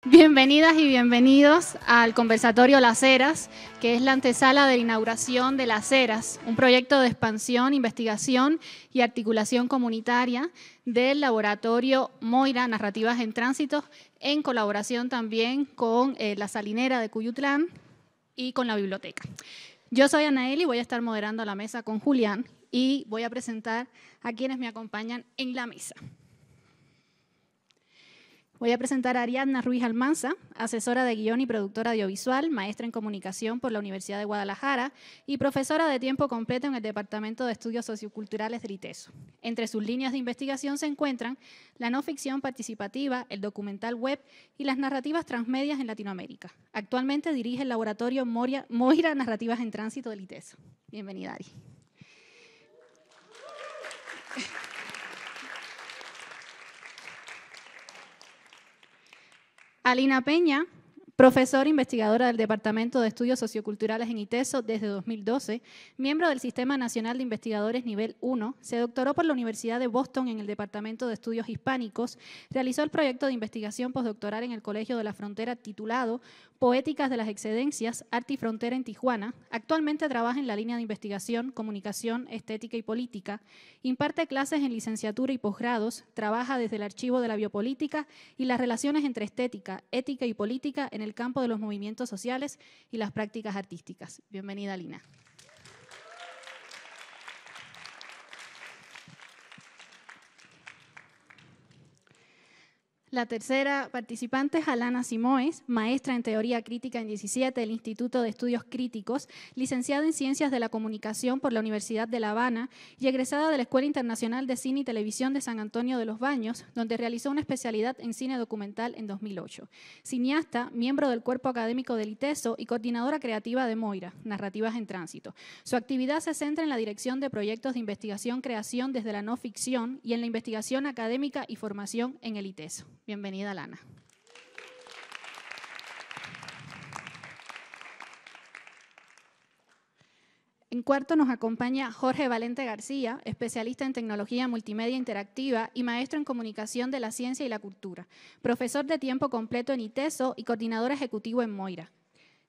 Bienvenidas y bienvenidos al conversatorio Las Eras, que es la antesala de la inauguración de Las Eras, un proyecto de expansión, investigación y articulación comunitaria del laboratorio Moira Narrativas en Tránsito, en colaboración también con la Salinera de Cuyutlán y con la biblioteca. Yo soy Anaeli, voy a estar moderando la mesa con Julián y voy a presentar a quienes me acompañan en la mesa. Voy a presentar a Ariadna Ruiz Almanza, asesora de guión y productora audiovisual, maestra en comunicación por la Universidad de Guadalajara y profesora de tiempo completo en el Departamento de Estudios Socioculturales del ITESO. Entre sus líneas de investigación se encuentran la no ficción participativa, el documental web y las narrativas transmedias en Latinoamérica. Actualmente dirige el laboratorio Moira Narrativas en Tránsito del ITESO. Bienvenida, Ari. Alina Peña, profesora investigadora del Departamento de Estudios Socioculturales en ITESO desde 2012, miembro del Sistema Nacional de Investigadores Nivel 1, se doctoró por la Universidad de Boston en el Departamento de Estudios Hispánicos, realizó el proyecto de investigación postdoctoral en el Colegio de la Frontera titulado Poéticas de las Excedencias, Arte y Frontera en Tijuana. Actualmente trabaja en la línea de investigación, comunicación, estética y política, imparte clases en licenciatura y posgrados, trabaja desde el archivo de la biopolítica y las relaciones entre estética, ética y política en el campo de los movimientos sociales y las prácticas artísticas. Bienvenida, Lina. La tercera participante es Alana Simoes, maestra en Teoría Crítica en 17 del Instituto de Estudios Críticos, licenciada en Ciencias de la Comunicación por la Universidad de La Habana y egresada de la Escuela Internacional de Cine y Televisión de San Antonio de los Baños, donde realizó una especialidad en cine documental en 2008. Cineasta, miembro del cuerpo académico del ITESO y coordinadora creativa de Moira, Narrativas en Tránsito. Su actividad se centra en la dirección de proyectos de investigación-creación desde la no ficción y en la investigación académica y formación en el ITESO. Bienvenida, Lana. En cuarto nos acompaña Jorge Valente García, especialista en tecnología multimedia interactiva y maestro en comunicación de la ciencia y la cultura, profesor de tiempo completo en ITESO y coordinador ejecutivo en Moira.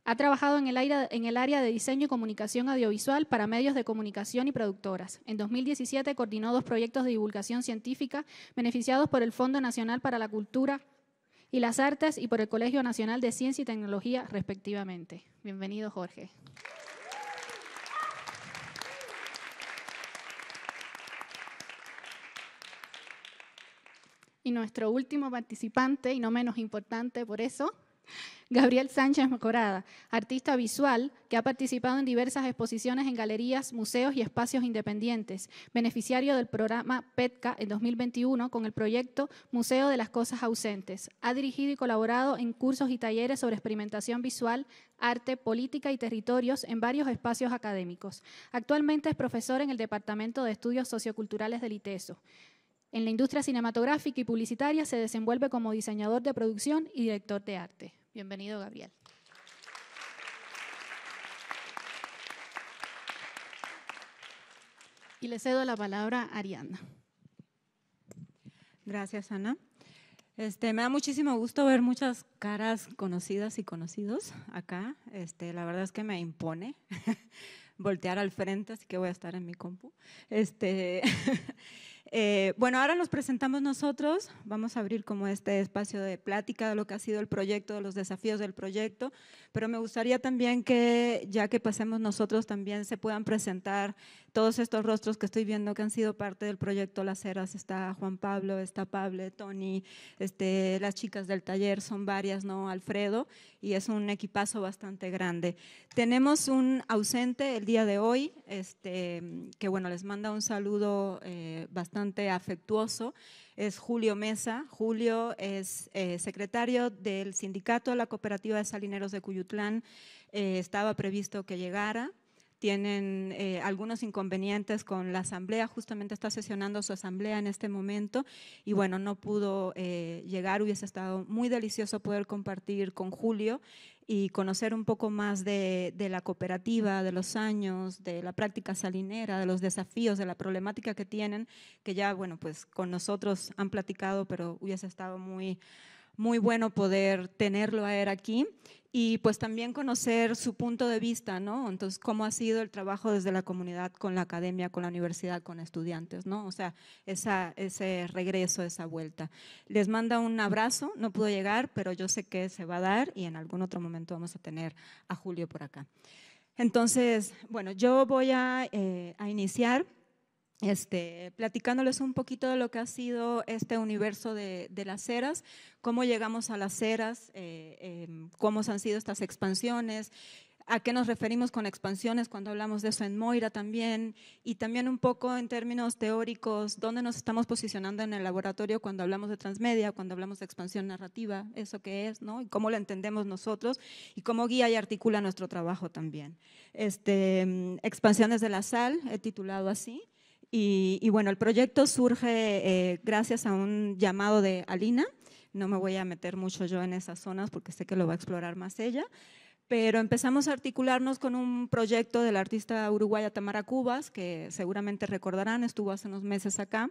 Ha trabajado en el área de diseño y comunicación audiovisual para medios de comunicación y productoras. En 2017 coordinó 2 proyectos de divulgación científica beneficiados por el Fondo Nacional para la Cultura y las Artes y por el Colegio Nacional de Ciencia y Tecnología, respectivamente. Bienvenido, Jorge. Y nuestro último participante, y no menos importante por eso, Gabriel Sánchez Corada, artista visual que ha participado en diversas exposiciones en galerías, museos y espacios independientes, beneficiario del programa PETCA en 2021 con el proyecto Museo de las Cosas Ausentes. Ha dirigido y colaborado en cursos y talleres sobre experimentación visual, arte, política y territorios en varios espacios académicos. Actualmente es profesor en el Departamento de Estudios Socioculturales del ITESO. En la industria cinematográfica y publicitaria se desenvuelve como diseñador de producción y director de arte. Bienvenido, Gabriel. Y le cedo la palabra a Ariadna. Gracias, Ana. Me da muchísimo gusto ver muchas caras conocidas y conocidos acá. La verdad es que me impone voltear al frente, así que voy a estar en mi compu. Bueno, ahora nos presentamos nosotros, vamos a abrir como este espacio de plática de lo que ha sido el proyecto, de los desafíos del proyecto, pero me gustaría también que ya que pasemos nosotros también se puedan presentar todos estos rostros que estoy viendo que han sido parte del proyecto Las Eras. Está Juan Pablo, está Pablo, Tony, las chicas del taller son varias, ¿no? Alfredo, y es un equipazo bastante grande. Tenemos un ausente el día de hoy, que bueno, les manda un saludo bastante afectuoso, es Julio Mesa. Julio es secretario del sindicato de la cooperativa de salineros de Cuyutlán, estaba previsto que llegara. Tienen algunos inconvenientes con la asamblea, justamente está sesionando su asamblea en este momento y bueno, no pudo llegar. Hubiese estado muy delicioso poder compartir con Julio y conocer un poco más de la cooperativa, de los años, de la práctica salinera, de los desafíos, de la problemática que tienen, que ya bueno, pues con nosotros han platicado, pero hubiese estado muy muy bueno poder tenerlo a él aquí y pues también conocer su punto de vista, ¿no? Entonces, cómo ha sido el trabajo desde la comunidad con la academia, con la universidad, con estudiantes, ¿no? O sea, ese regreso, esa vuelta. Les manda un abrazo, no pudo llegar, pero yo sé que se va a dar y en algún otro momento vamos a tener a Julio por acá. Entonces, bueno, yo voy a iniciar platicándoles un poquito de lo que ha sido este universo de las eras, cómo llegamos a las eras, cómo han sido estas expansiones, a qué nos referimos con expansiones cuando hablamos de eso en Moira también, y también un poco en términos teóricos, dónde nos estamos posicionando en el laboratorio cuando hablamos de transmedia, cuando hablamos de expansión narrativa, eso qué es, ¿no? Y cómo lo entendemos nosotros y cómo guía y articula nuestro trabajo también. Expansiones de la sal, he titulado así. Y bueno, el proyecto surge gracias a un llamado de Alina. No me voy a meter mucho yo en esas zonas porque sé que lo va a explorar más ella, pero empezamos a articularnos con un proyecto de la artista uruguaya Tamara Cubas, que seguramente recordarán, estuvo hace unos meses acá.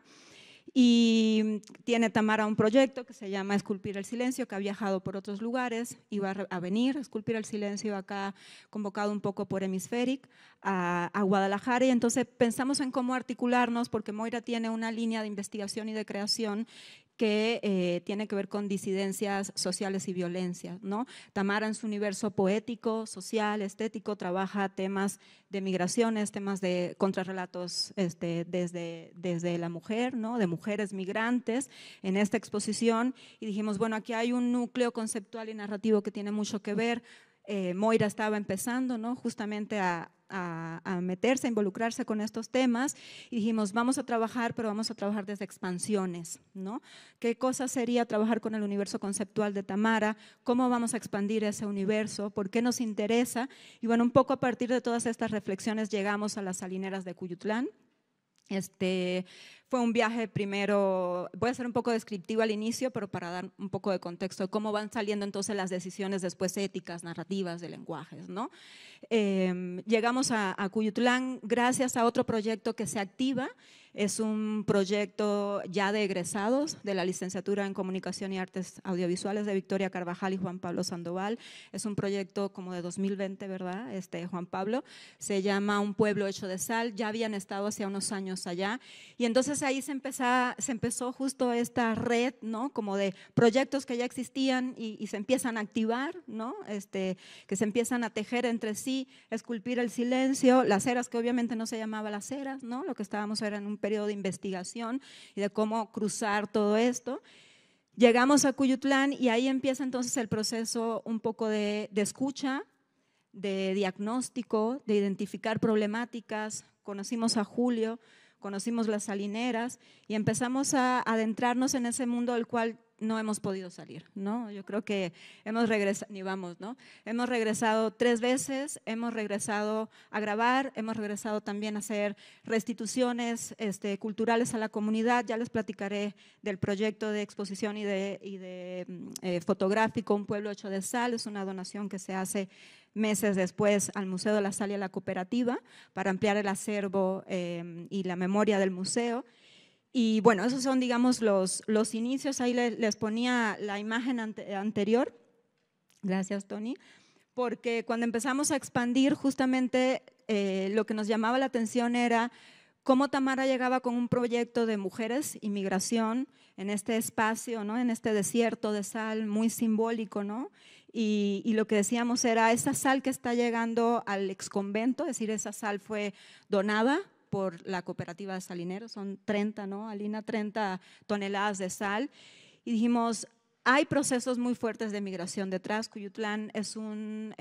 Y tiene Tamara un proyecto que se llama Esculpir el Silencio, que ha viajado por otros lugares, iba a venir a Esculpir el Silencio acá, convocado un poco por Hemispheric, a Guadalajara, y entonces pensamos en cómo articularnos, porque Moira tiene una línea de investigación y de creación que tiene que ver con disidencias sociales y violencia, ¿no? Tamara en su universo poético, social, estético, trabaja temas de migraciones, temas de contrarrelatos desde la mujer, ¿no? De mujeres migrantes en esta exposición, y dijimos, bueno, aquí hay un núcleo conceptual y narrativo que tiene mucho que ver. Moira estaba empezando, ¿no? Justamente a meterse, a involucrarse con estos temas, y dijimos, vamos a trabajar, pero vamos a trabajar desde expansiones, ¿no? ¿Qué cosa sería trabajar con el universo conceptual de Tamara? ¿Cómo vamos a expandir ese universo? ¿Por qué nos interesa? Y bueno, un poco a partir de todas estas reflexiones llegamos a las salineras de Cuyutlán. Fue un viaje primero, voy a ser un poco descriptivo al inicio, pero para dar un poco de contexto de cómo van saliendo entonces las decisiones después éticas, narrativas, de lenguajes, ¿no? Llegamos a Cuyutlán gracias a otro proyecto que se activa. Es un proyecto ya de egresados de la licenciatura en Comunicación y Artes Audiovisuales de Victoria Carvajal y Juan Pablo Sandoval. Es un proyecto como de 2020, ¿verdad? Juan Pablo, se llama Un pueblo hecho de sal. Ya habían estado hacía unos años allá, y entonces ahí se empezó justo esta red, ¿no? Como de proyectos que ya existían y se empiezan a activar, ¿no? Que se empiezan a tejer entre sí. Esculpir el Silencio, Las Eras, que obviamente no se llamaba Las Eras, ¿no? Lo que estábamos era en un periodo de investigación y de cómo cruzar todo esto. Llegamos a Cuyutlán y ahí empieza entonces el proceso un poco de escucha, de diagnóstico, de identificar problemáticas. Conocimos a Julio, conocimos las salineras y empezamos a adentrarnos en ese mundo del cual no hemos podido salir, ¿no? Yo creo que hemos regresado, ni vamos, ¿no? Hemos regresado 3 veces, hemos regresado a grabar, hemos regresado también a hacer restituciones culturales a la comunidad. Ya les platicaré del proyecto de exposición y de fotográfico Un pueblo hecho de sal. Es una donación que se hace meses después al Museo de la Sal y a la Cooperativa para ampliar el acervo y la memoria del museo. Y bueno, esos son, digamos, los inicios. Ahí les ponía la imagen anterior. Gracias, Tony. Porque cuando empezamos a expandir, justamente lo que nos llamaba la atención era cómo Tamara llegaba con un proyecto de mujeres y migración en este espacio, ¿no? En este desierto de sal muy simbólico, ¿no? Y lo que decíamos era esa sal que está llegando al exconvento, es decir, esa sal fue donada por la cooperativa de salineros, son 30, ¿no? Alina, 30 toneladas de sal, y dijimos, hay procesos muy fuertes de migración detrás. Cuyutlán es un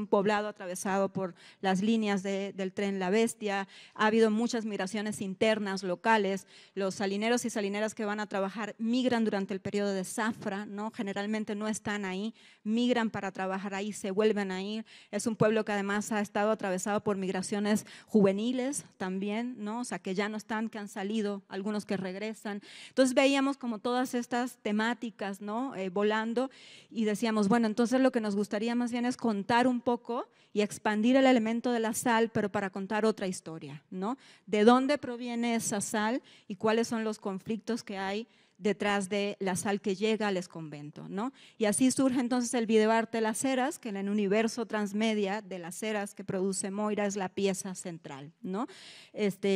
poblado atravesado por las líneas del tren La Bestia. Ha habido muchas migraciones internas, locales. Los salineros y salineras que van a trabajar migran durante el periodo de zafra, ¿no? Generalmente no están ahí, migran para trabajar ahí, se vuelven a ir. Es un pueblo que además ha estado atravesado por migraciones juveniles también, ¿no? O sea, que ya no están, que han salido, algunos que regresan. Entonces veíamos como todas estas temáticas, ¿no? Volando, y decíamos, bueno, entonces lo que nos gustaría más bien es contar un poco y expandir el elemento de la sal, pero para contar otra historia, ¿no? ¿De dónde proviene esa sal y cuáles son los conflictos que hay detrás de la sal que llega al exconvento, ¿no? Y así surge entonces el videoarte Las Heras, que en el universo transmedia de Las Heras que produce Moira es la pieza central, ¿no?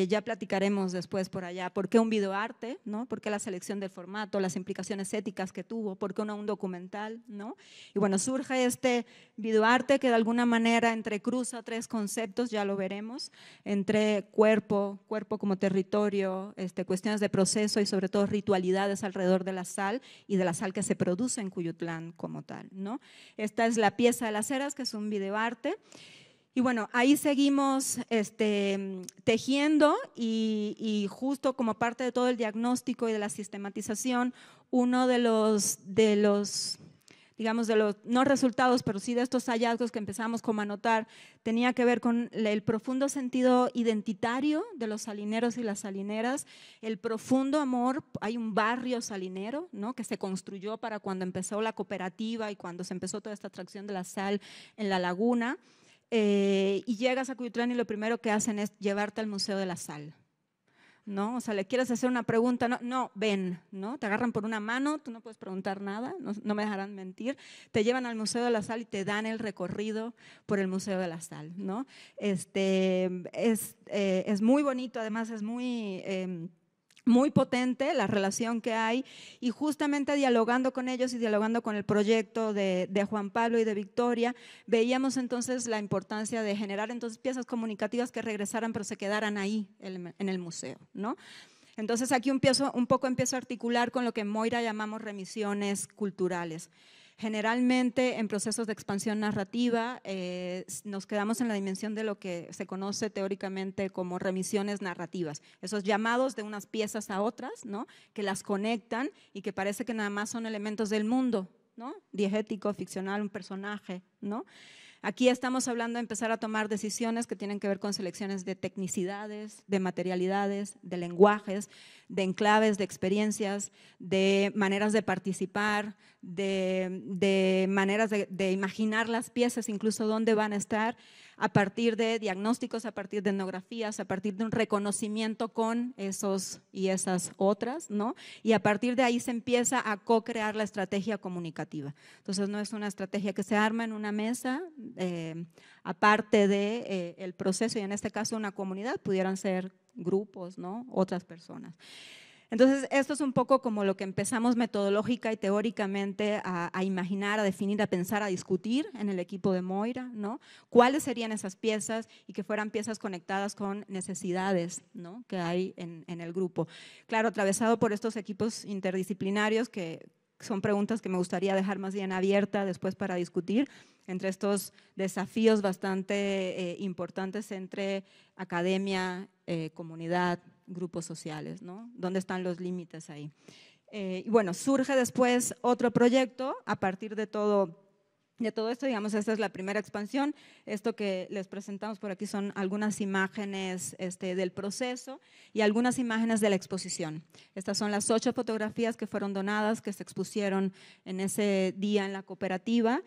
Ya platicaremos después por allá por qué un videoarte, ¿no? Por qué la selección del formato, las implicaciones éticas que tuvo, por qué no un documental, ¿no? Y bueno, surge este videoarte que de alguna manera entrecruza tres conceptos, ya lo veremos, entre cuerpo como territorio, cuestiones de proceso y sobre todo ritualidades alrededor de la sal y de la sal que se produce en Cuyutlán como tal, ¿no? Esta es la pieza de Las Heras, que es un videoarte. Y bueno, ahí seguimos tejiendo y justo como parte de todo el diagnóstico y de la sistematización, uno de los digamos, de los no resultados, pero sí de estos hallazgos que empezamos como a notar, tenía que ver con el profundo sentido identitario de los salineros y las salineras, el profundo amor. Hay un barrio salinero, ¿no?, que se construyó para cuando empezó la cooperativa y cuando se empezó toda esta atracción de la sal en la laguna, y llegas a Cuyutlán y lo primero que hacen es llevarte al Museo de la Sal, ¿no? O sea, le quieres hacer una pregunta, no, ven, ¿no? Te agarran por una mano, tú no puedes preguntar nada, no me dejarán mentir, te llevan al Museo de la Sal y te dan el recorrido por el Museo de la Sal, ¿no? Es muy bonito, además es muy potente la relación que hay, y justamente dialogando con ellos y dialogando con el proyecto de Juan Pablo y de Victoria, veíamos entonces la importancia de generar entonces piezas comunicativas que regresaran pero se quedaran ahí en el museo, ¿no? Entonces aquí un poco empiezo a articular con lo que en Moira llamamos remisiones culturales. Generalmente en procesos de expansión narrativa nos quedamos en la dimensión de lo que se conoce teóricamente como remisiones narrativas, esos llamados de unas piezas a otras, ¿no?, que las conectan y que parece que nada más son elementos del mundo, ¿no?, diegético, ficcional, un personaje, ¿no? Aquí estamos hablando de empezar a tomar decisiones que tienen que ver con selecciones de tecnicidades, de materialidades, de lenguajes, de enclaves, de experiencias, de maneras de participar, de maneras de imaginar las piezas, incluso dónde van a estar, a partir de diagnósticos, a partir de etnografías, a partir de un reconocimiento con esos y esas otras, ¿no? Y a partir de ahí se empieza a co-crear la estrategia comunicativa. Entonces no es una estrategia que se arma en una mesa, aparte de el proceso, y en este caso una comunidad, pudieran ser grupos, ¿no?, otras personas. Entonces, esto es un poco como lo que empezamos metodológica y teóricamente a imaginar, a definir, a pensar, a discutir en el equipo de Moira, ¿no? ¿Cuáles serían esas piezas y que fueran piezas conectadas con necesidades, ¿no?, que hay en el grupo? Claro, atravesado por estos equipos interdisciplinarios que son preguntas que me gustaría dejar más bien abierta después para discutir, entre estos desafíos bastante importantes entre academia, comunidad, grupos sociales, ¿no? ¿Dónde están los límites ahí? Y bueno, surge después otro proyecto a partir de todo esto, digamos, esta es la primera expansión. Esto que les presentamos por aquí son algunas imágenes del proceso y algunas imágenes de la exposición. Estas son las 8 fotografías que fueron donadas, que se expusieron en ese día en la cooperativa.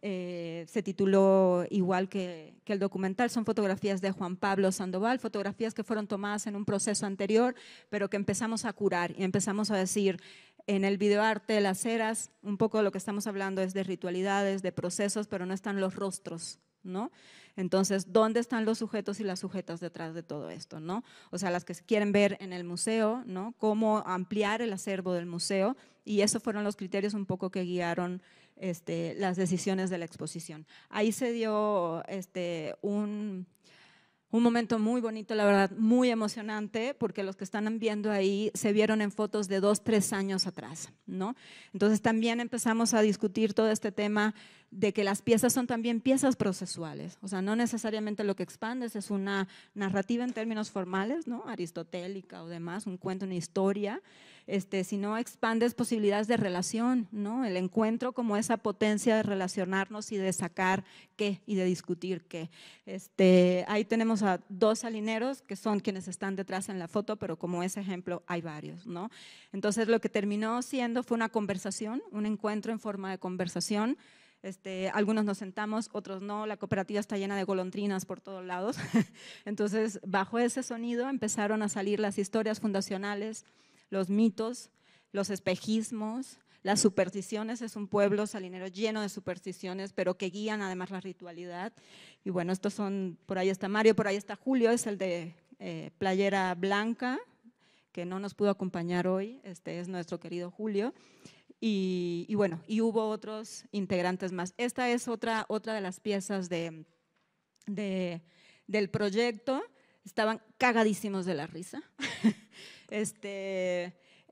Se tituló igual que el documental, son fotografías de Juan Pablo Sandoval, fotografías que fueron tomadas en un proceso anterior, pero que empezamos a curar y empezamos a decir, en el videoarte de Las Heras, un poco de lo que estamos hablando es de ritualidades, de procesos, pero no están los rostros, ¿no? Entonces, ¿dónde están los sujetos y las sujetas detrás de todo esto, ¿no? O sea, las que se quieren ver en el museo, ¿no?, cómo ampliar el acervo del museo, y esos fueron los criterios un poco que guiaron las decisiones de la exposición. Ahí se dio un momento muy bonito, la verdad, muy emocionante, porque los que están viendo ahí se vieron en fotos de 2, 3 años atrás, ¿no? Entonces también empezamos a discutir todo este tema de que las piezas son también piezas procesuales, o sea, no necesariamente lo que expandes es una narrativa en términos formales, ¿no?, aristotélica o demás, un cuento, una historia, sino expandes posibilidades de relación, ¿no?, el encuentro como esa potencia de relacionarnos y de sacar qué y de discutir qué. Ahí tenemos a 2 salineros que son quienes están detrás en la foto, pero como ese ejemplo hay varios, ¿no? Entonces lo que terminó siendo fue una conversación, un encuentro en forma de conversación. Algunos nos sentamos, otros no, la cooperativa está llena de golondrinas por todos lados. Entonces, bajo ese sonido empezaron a salir las historias fundacionales, los mitos, los espejismos, las supersticiones. Es un pueblo salinero lleno de supersticiones, pero que guían además la ritualidad. Y bueno, estos son, por ahí está Mario, por ahí está Julio, es el de playera blanca, que no nos pudo acompañar hoy, es nuestro querido Julio. Y bueno, y hubo otros integrantes más. Esta es otra de las piezas del proyecto. Estaban cagadísimos de la risa.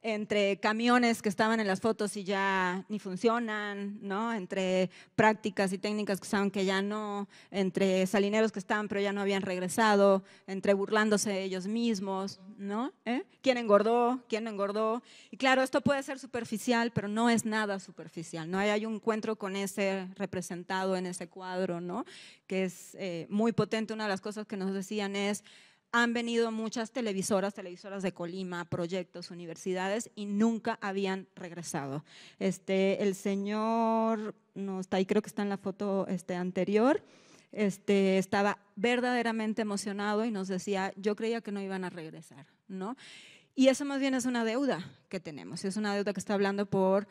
Entre camiones que estaban en las fotos y ya ni funcionan, ¿no? Entre prácticas y técnicas que estaban que ya no, entre salineros que estaban pero ya no habían regresado, entre burlándose de ellos mismos, ¿no? ¿Quién engordó? ¿Quién no engordó? Y claro, esto puede ser superficial, pero no es nada superficial, ¿no? Hay un encuentro con ese representado en ese cuadro, ¿no? Que es muy potente. Una de las cosas que nos decían es: han venido muchas televisoras de Colima, proyectos, universidades, y nunca habían regresado. El señor, no está ahí, creo que está en la foto anterior, estaba verdaderamente emocionado y nos decía: yo creía que no iban a regresar, ¿no? Y eso más bien es una deuda que tenemos, es una deuda que está hablando por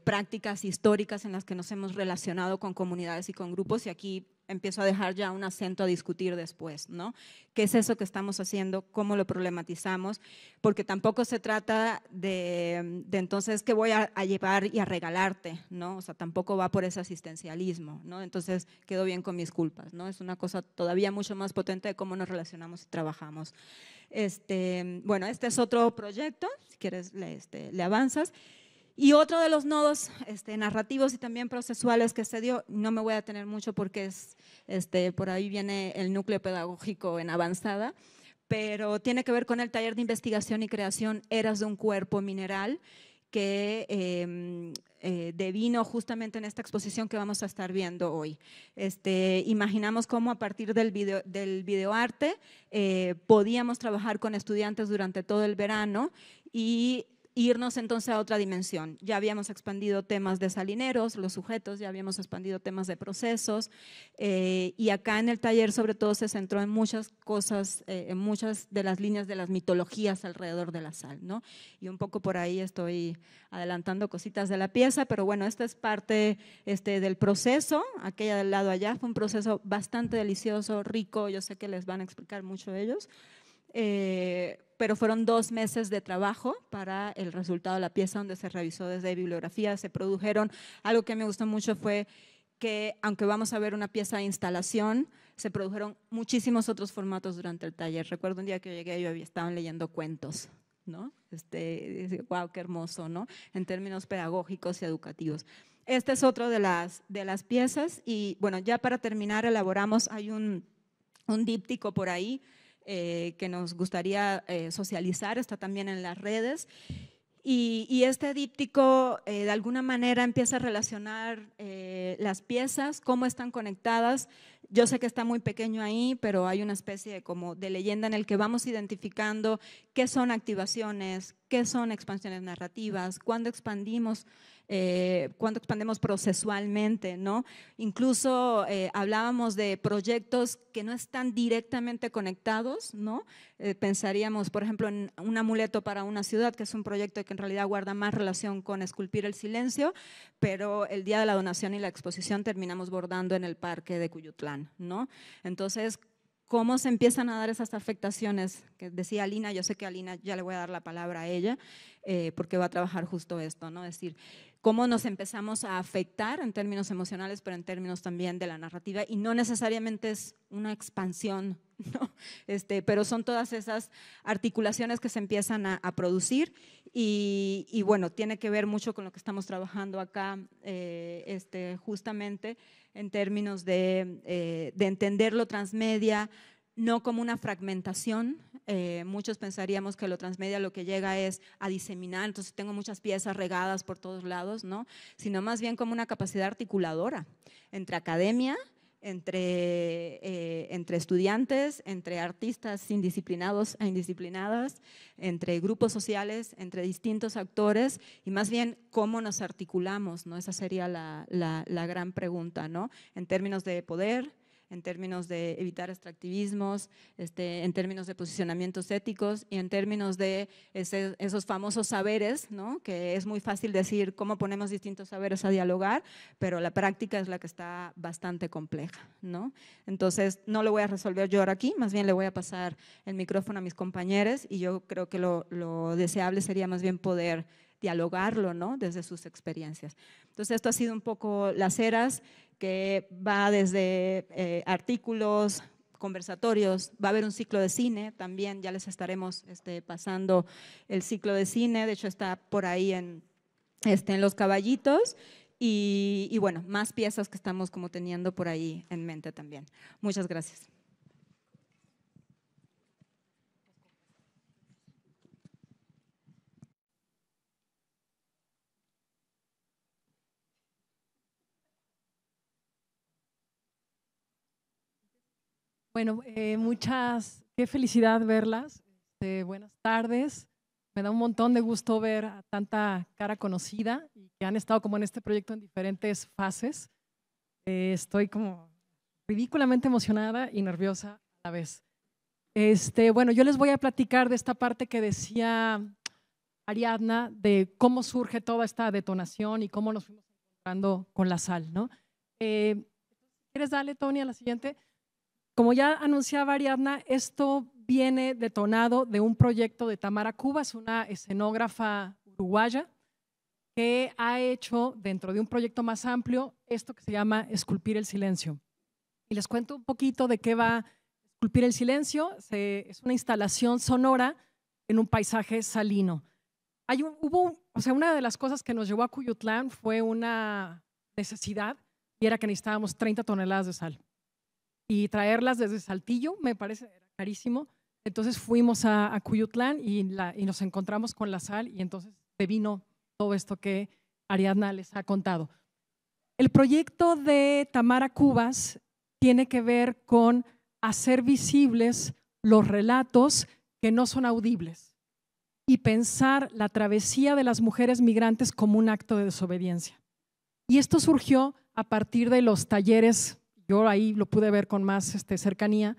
prácticas históricas en las que nos hemos relacionado con comunidades y con grupos, y aquí empiezo a dejar ya un acento a discutir después, ¿no? ¿Qué es eso que estamos haciendo? ¿Cómo lo problematizamos? Porque tampoco se trata de entonces qué voy a llevar y a regalarte, ¿no? O sea, tampoco va por ese asistencialismo, ¿no? Entonces quedo bien con mis culpas, ¿no? Es una cosa todavía mucho más potente de cómo nos relacionamos y trabajamos. Bueno, este es otro proyecto, si quieres le avanzas. Y otro de los nodos narrativos y también procesuales que se dio, no me voy a detener mucho porque es, por ahí viene el núcleo pedagógico en avanzada, pero tiene que ver con el taller de investigación y creación Eras de un cuerpo mineral, que devino justamente en esta exposición que vamos a estar viendo hoy. Imaginamos cómo a partir del videoarte podíamos trabajar con estudiantes durante todo el verano y irnos entonces a otra dimensión. Ya habíamos expandido temas de salineros, los sujetos, ya habíamos expandido temas de procesos, y acá en el taller sobre todo se centró en muchas cosas, en muchas de las líneas de las mitologías alrededor de la sal, ¿no? Y un poco por ahí estoy adelantando cositas de la pieza, pero bueno, esta es parte del proceso. Aquella del lado allá fue un proceso bastante delicioso, rico, yo sé que les van a explicar mucho ellos. Pero fueron 2 meses de trabajo para el resultado de la pieza, donde se revisó desde bibliografía, se produjeron. Algo que me gustó mucho fue que, aunque vamos a ver una pieza de instalación, se produjeron muchísimos otros formatos durante el taller. Recuerdo un día que llegué, yo estaban leyendo cuentos, ¿no? Wow, qué hermoso, ¿no? En términos pedagógicos y educativos. Este es otro de las piezas. Y bueno, ya para terminar, elaboramos, hay un díptico por ahí que nos gustaría socializar, está también en las redes. Y este díptico de alguna manera empieza a relacionar las piezas, cómo están conectadas. Yo sé que está muy pequeño ahí, pero hay una especie como de leyenda en el que vamos identificando qué son activaciones, qué son expansiones narrativas, cuándo expandemos procesualmente, ¿no? Incluso hablábamos de proyectos que no están directamente conectados, ¿no? Pensaríamos, por ejemplo, en un amuleto para una ciudad, que es un proyecto que en realidad guarda más relación con esculpir el silencio, pero el día de la donación y la exposición terminamos bordando en el parque de Cuyutlán, ¿no? Entonces, ¿cómo se empiezan a dar esas afectaciones? Que decía Alina, yo sé que a Alina ya le voy a dar la palabra a ella, porque va a trabajar justo esto, ¿no? Es decir, cómo nos empezamos a afectar en términos emocionales, pero en términos también de la narrativa, y no necesariamente es una expansión, ¿no? Pero son todas esas articulaciones que se empiezan a producir, y bueno, tiene que ver mucho con lo que estamos trabajando acá, justamente en términos de entender lo transmedia, no como una fragmentación. Muchos pensaríamos que lo transmedia lo que llega es a diseminar, entonces tengo muchas piezas regadas por todos lados, ¿no? Sino más bien como una capacidad articuladora entre academia, entre estudiantes, entre artistas indisciplinados e indisciplinadas, entre grupos sociales, entre distintos actores, y más bien cómo nos articulamos, ¿no? Esa sería la gran pregunta, ¿no? En términos de poder, en términos de evitar extractivismos, en términos de posicionamientos éticos y en términos de esos famosos saberes, ¿no? Que es muy fácil decir cómo ponemos distintos saberes a dialogar, pero la práctica es la que está bastante compleja, ¿no? Entonces, no lo voy a resolver yo ahora aquí, más bien le voy a pasar el micrófono a mis compañeros y yo creo que lo deseable sería más bien poder dialogarlo, ¿no? Desde sus experiencias. Entonces, esto ha sido un poco las eras, que va desde artículos, conversatorios, va a haber un ciclo de cine también, ya les estaremos pasando el ciclo de cine, de hecho está por ahí en Los Caballitos, y bueno, más piezas que estamos como teniendo por ahí en mente también. Muchas gracias. Bueno, qué felicidad verlas. Buenas tardes. Me da un montón de gusto ver a tanta cara conocida y que han estado como en este proyecto en diferentes fases. Estoy como ridículamente emocionada y nerviosa a la vez. Bueno, yo les voy a platicar de esta parte que decía Ariadna, de cómo surge toda esta detonación y cómo nos fuimos encontrando con la sal, ¿no? ¿Quieres darle, Tony, a la siguiente? Como ya anunciaba Ariadna, esto viene detonado de un proyecto de Tamara Cubas, una escenógrafa uruguaya que ha hecho dentro de un proyecto más amplio esto que se llama Esculpir el Silencio. Y les cuento un poquito de qué va Esculpir el Silencio. Es una instalación sonora en un paisaje salino. Una de las cosas que nos llevó a Cuyutlán fue una necesidad y era que necesitábamos 30 toneladas de sal. Y traerlas desde Saltillo me parece carísimo. Entonces fuimos a Cuyutlán y nos encontramos con la sal y entonces devino todo esto que Ariadna les ha contado. El proyecto de Tamara Cubas tiene que ver con hacer visibles los relatos que no son audibles y pensar la travesía de las mujeres migrantes como un acto de desobediencia. Y esto surgió a partir de los talleres. Yo ahí lo pude ver con más cercanía,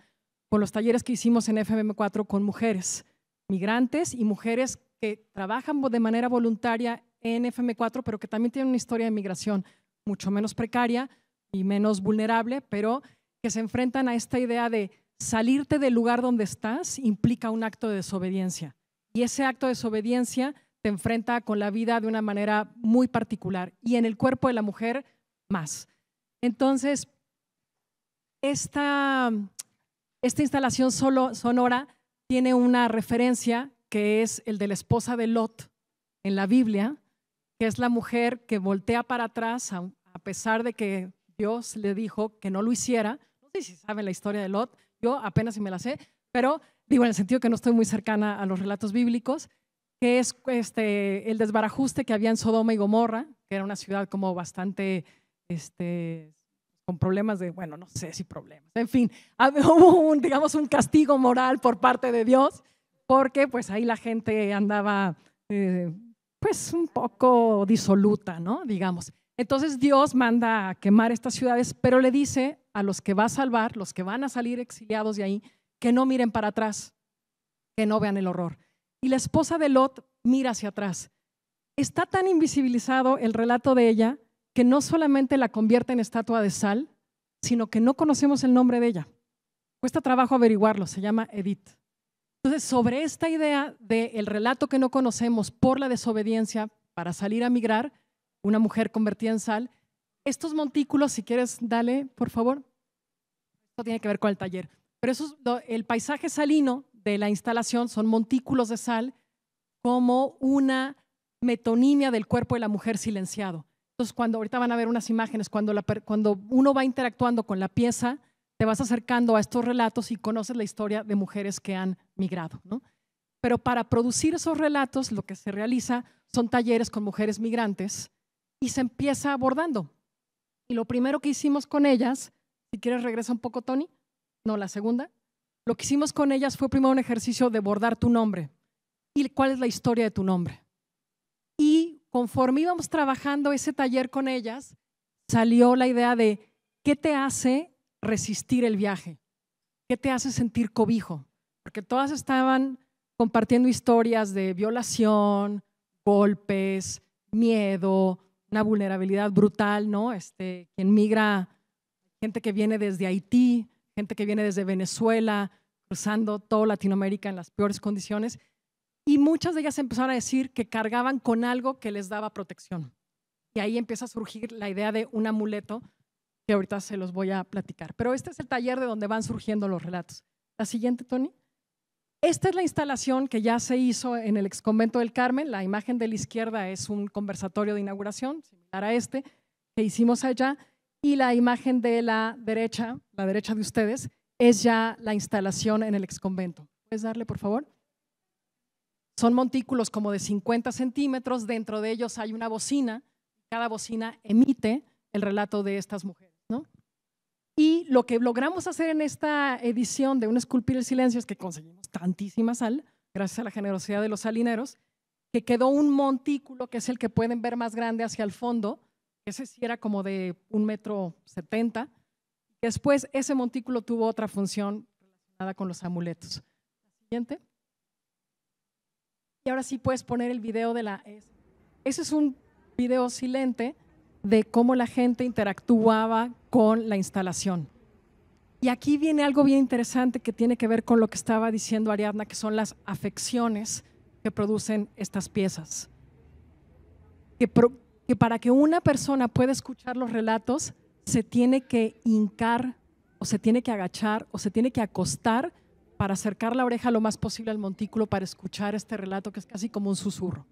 con los talleres que hicimos en FMM4 con mujeres migrantes y mujeres que trabajan de manera voluntaria en FM4, pero que también tienen una historia de migración mucho menos precaria y menos vulnerable, pero que se enfrentan a esta idea de salirte del lugar donde estás implica un acto de desobediencia. Y ese acto de desobediencia te enfrenta con la vida de una manera muy particular y en el cuerpo de la mujer más. Entonces, esta instalación sonora tiene una referencia que es el de la esposa de Lot en la Biblia, que es la mujer que voltea para atrás a pesar de que Dios le dijo que no lo hiciera. No sé si saben la historia de Lot, yo apenas si me la sé, pero digo en el sentido que no estoy muy cercana a los relatos bíblicos, que es el desbarajuste que había en Sodoma y Gomorra, que era una ciudad como bastante con problemas bueno, no sé si problemas, en fin, hubo digamos un castigo moral por parte de Dios, porque pues ahí la gente andaba pues un poco disoluta, ¿no? Digamos. Entonces Dios manda a quemar estas ciudades, pero le dice a los que va a salvar, los que van a salir exiliados de ahí, que no miren para atrás, que no vean el horror. Y la esposa de Lot mira hacia atrás. Está tan invisibilizado el relato de ella que no solamente la convierte en estatua de sal, sino que no conocemos el nombre de ella. Cuesta trabajo averiguarlo, se llama Edith. Entonces, sobre esta idea del relato que no conocemos por la desobediencia para salir a migrar, una mujer convertida en sal, estos montículos, si quieres, dale, por favor. Esto tiene que ver con el taller. Pero el paisaje salino de la instalación son montículos de sal como una metonimia del cuerpo de la mujer silenciado. Entonces, ahorita van a ver unas imágenes, cuando uno va interactuando con la pieza, te vas acercando a estos relatos y conoces la historia de mujeres que han migrado, ¿no? Pero para producir esos relatos, lo que se realiza son talleres con mujeres migrantes y se empieza abordando. Y lo primero que hicimos con ellas, si quieres regresa un poco, Tony, no, la segunda, lo que hicimos con ellas fue primero un ejercicio de bordar tu nombre y cuál es la historia de tu nombre. Y conforme íbamos trabajando ese taller con ellas, salió la idea de qué te hace resistir el viaje? ¿Qué te hace sentir cobijo? Porque todas estaban compartiendo historias de violación, golpes, miedo, una vulnerabilidad brutal, ¿no? Quien migra, gente que viene desde Haití, gente que viene desde Venezuela, cruzando toda Latinoamérica en las peores condiciones. Y muchas de ellas empezaron a decir que cargaban con algo que les daba protección. Y ahí empieza a surgir la idea de un amuleto, que ahorita se los voy a platicar. Pero este es el taller de donde van surgiendo los relatos. La siguiente, Tony. Esta es la instalación que ya se hizo en el exconvento del Carmen. La imagen de la izquierda es un conversatorio de inauguración, similar a este, que hicimos allá. Y la imagen de la derecha de ustedes, es ya la instalación en el exconvento. ¿Puedes darle, por favor? Son montículos como de 50 centímetros. Dentro de ellos hay una bocina. Cada bocina emite el relato de estas mujeres, ¿no? Y lo que logramos hacer en esta edición de Un Esculpir el Silencio es que conseguimos tantísima sal, gracias a la generosidad de los salineros, que quedó un montículo, que es el que pueden ver más grande hacia el fondo, que ese sí era como de 1,70 m. Después ese montículo tuvo otra función relacionada con los amuletos. Siguiente. Y ahora sí puedes poner el video de la... Ese es un video silente de cómo la gente interactuaba con la instalación. Y aquí viene algo bien interesante que tiene que ver con lo que estaba diciendo Ariadna, que son las afecciones que producen estas piezas. Que para que una persona pueda escuchar los relatos, se tiene que hincar, o se tiene que agachar, o se tiene que acostar para acercar la oreja lo más posible al montículo para escuchar este relato, que es casi como un susurro.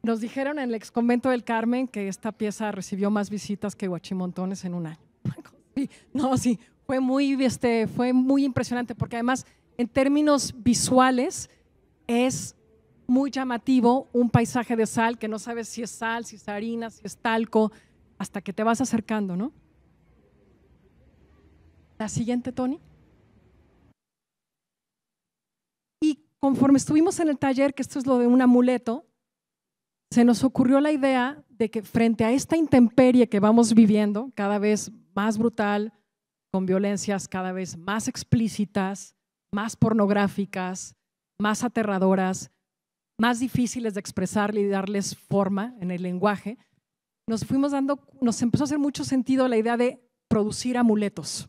Nos dijeron en el exconvento del Carmen que esta pieza recibió más visitas que Huachimontones en un año. Sí, fue muy impresionante, porque además en términos visuales es muy llamativo un paisaje de sal que no sabes si es sal, si es harina, si es talco, hasta que te vas acercando, ¿no? La siguiente, Tony. Y conforme estuvimos en el taller, que esto es lo de un amuleto, se nos ocurrió la idea de que frente a esta intemperie que vamos viviendo, cada vez más brutal, con violencias cada vez más explícitas, más pornográficas, más aterradoras, más difíciles de expresar y darles forma en el lenguaje, nos empezó a hacer mucho sentido la idea de producir amuletos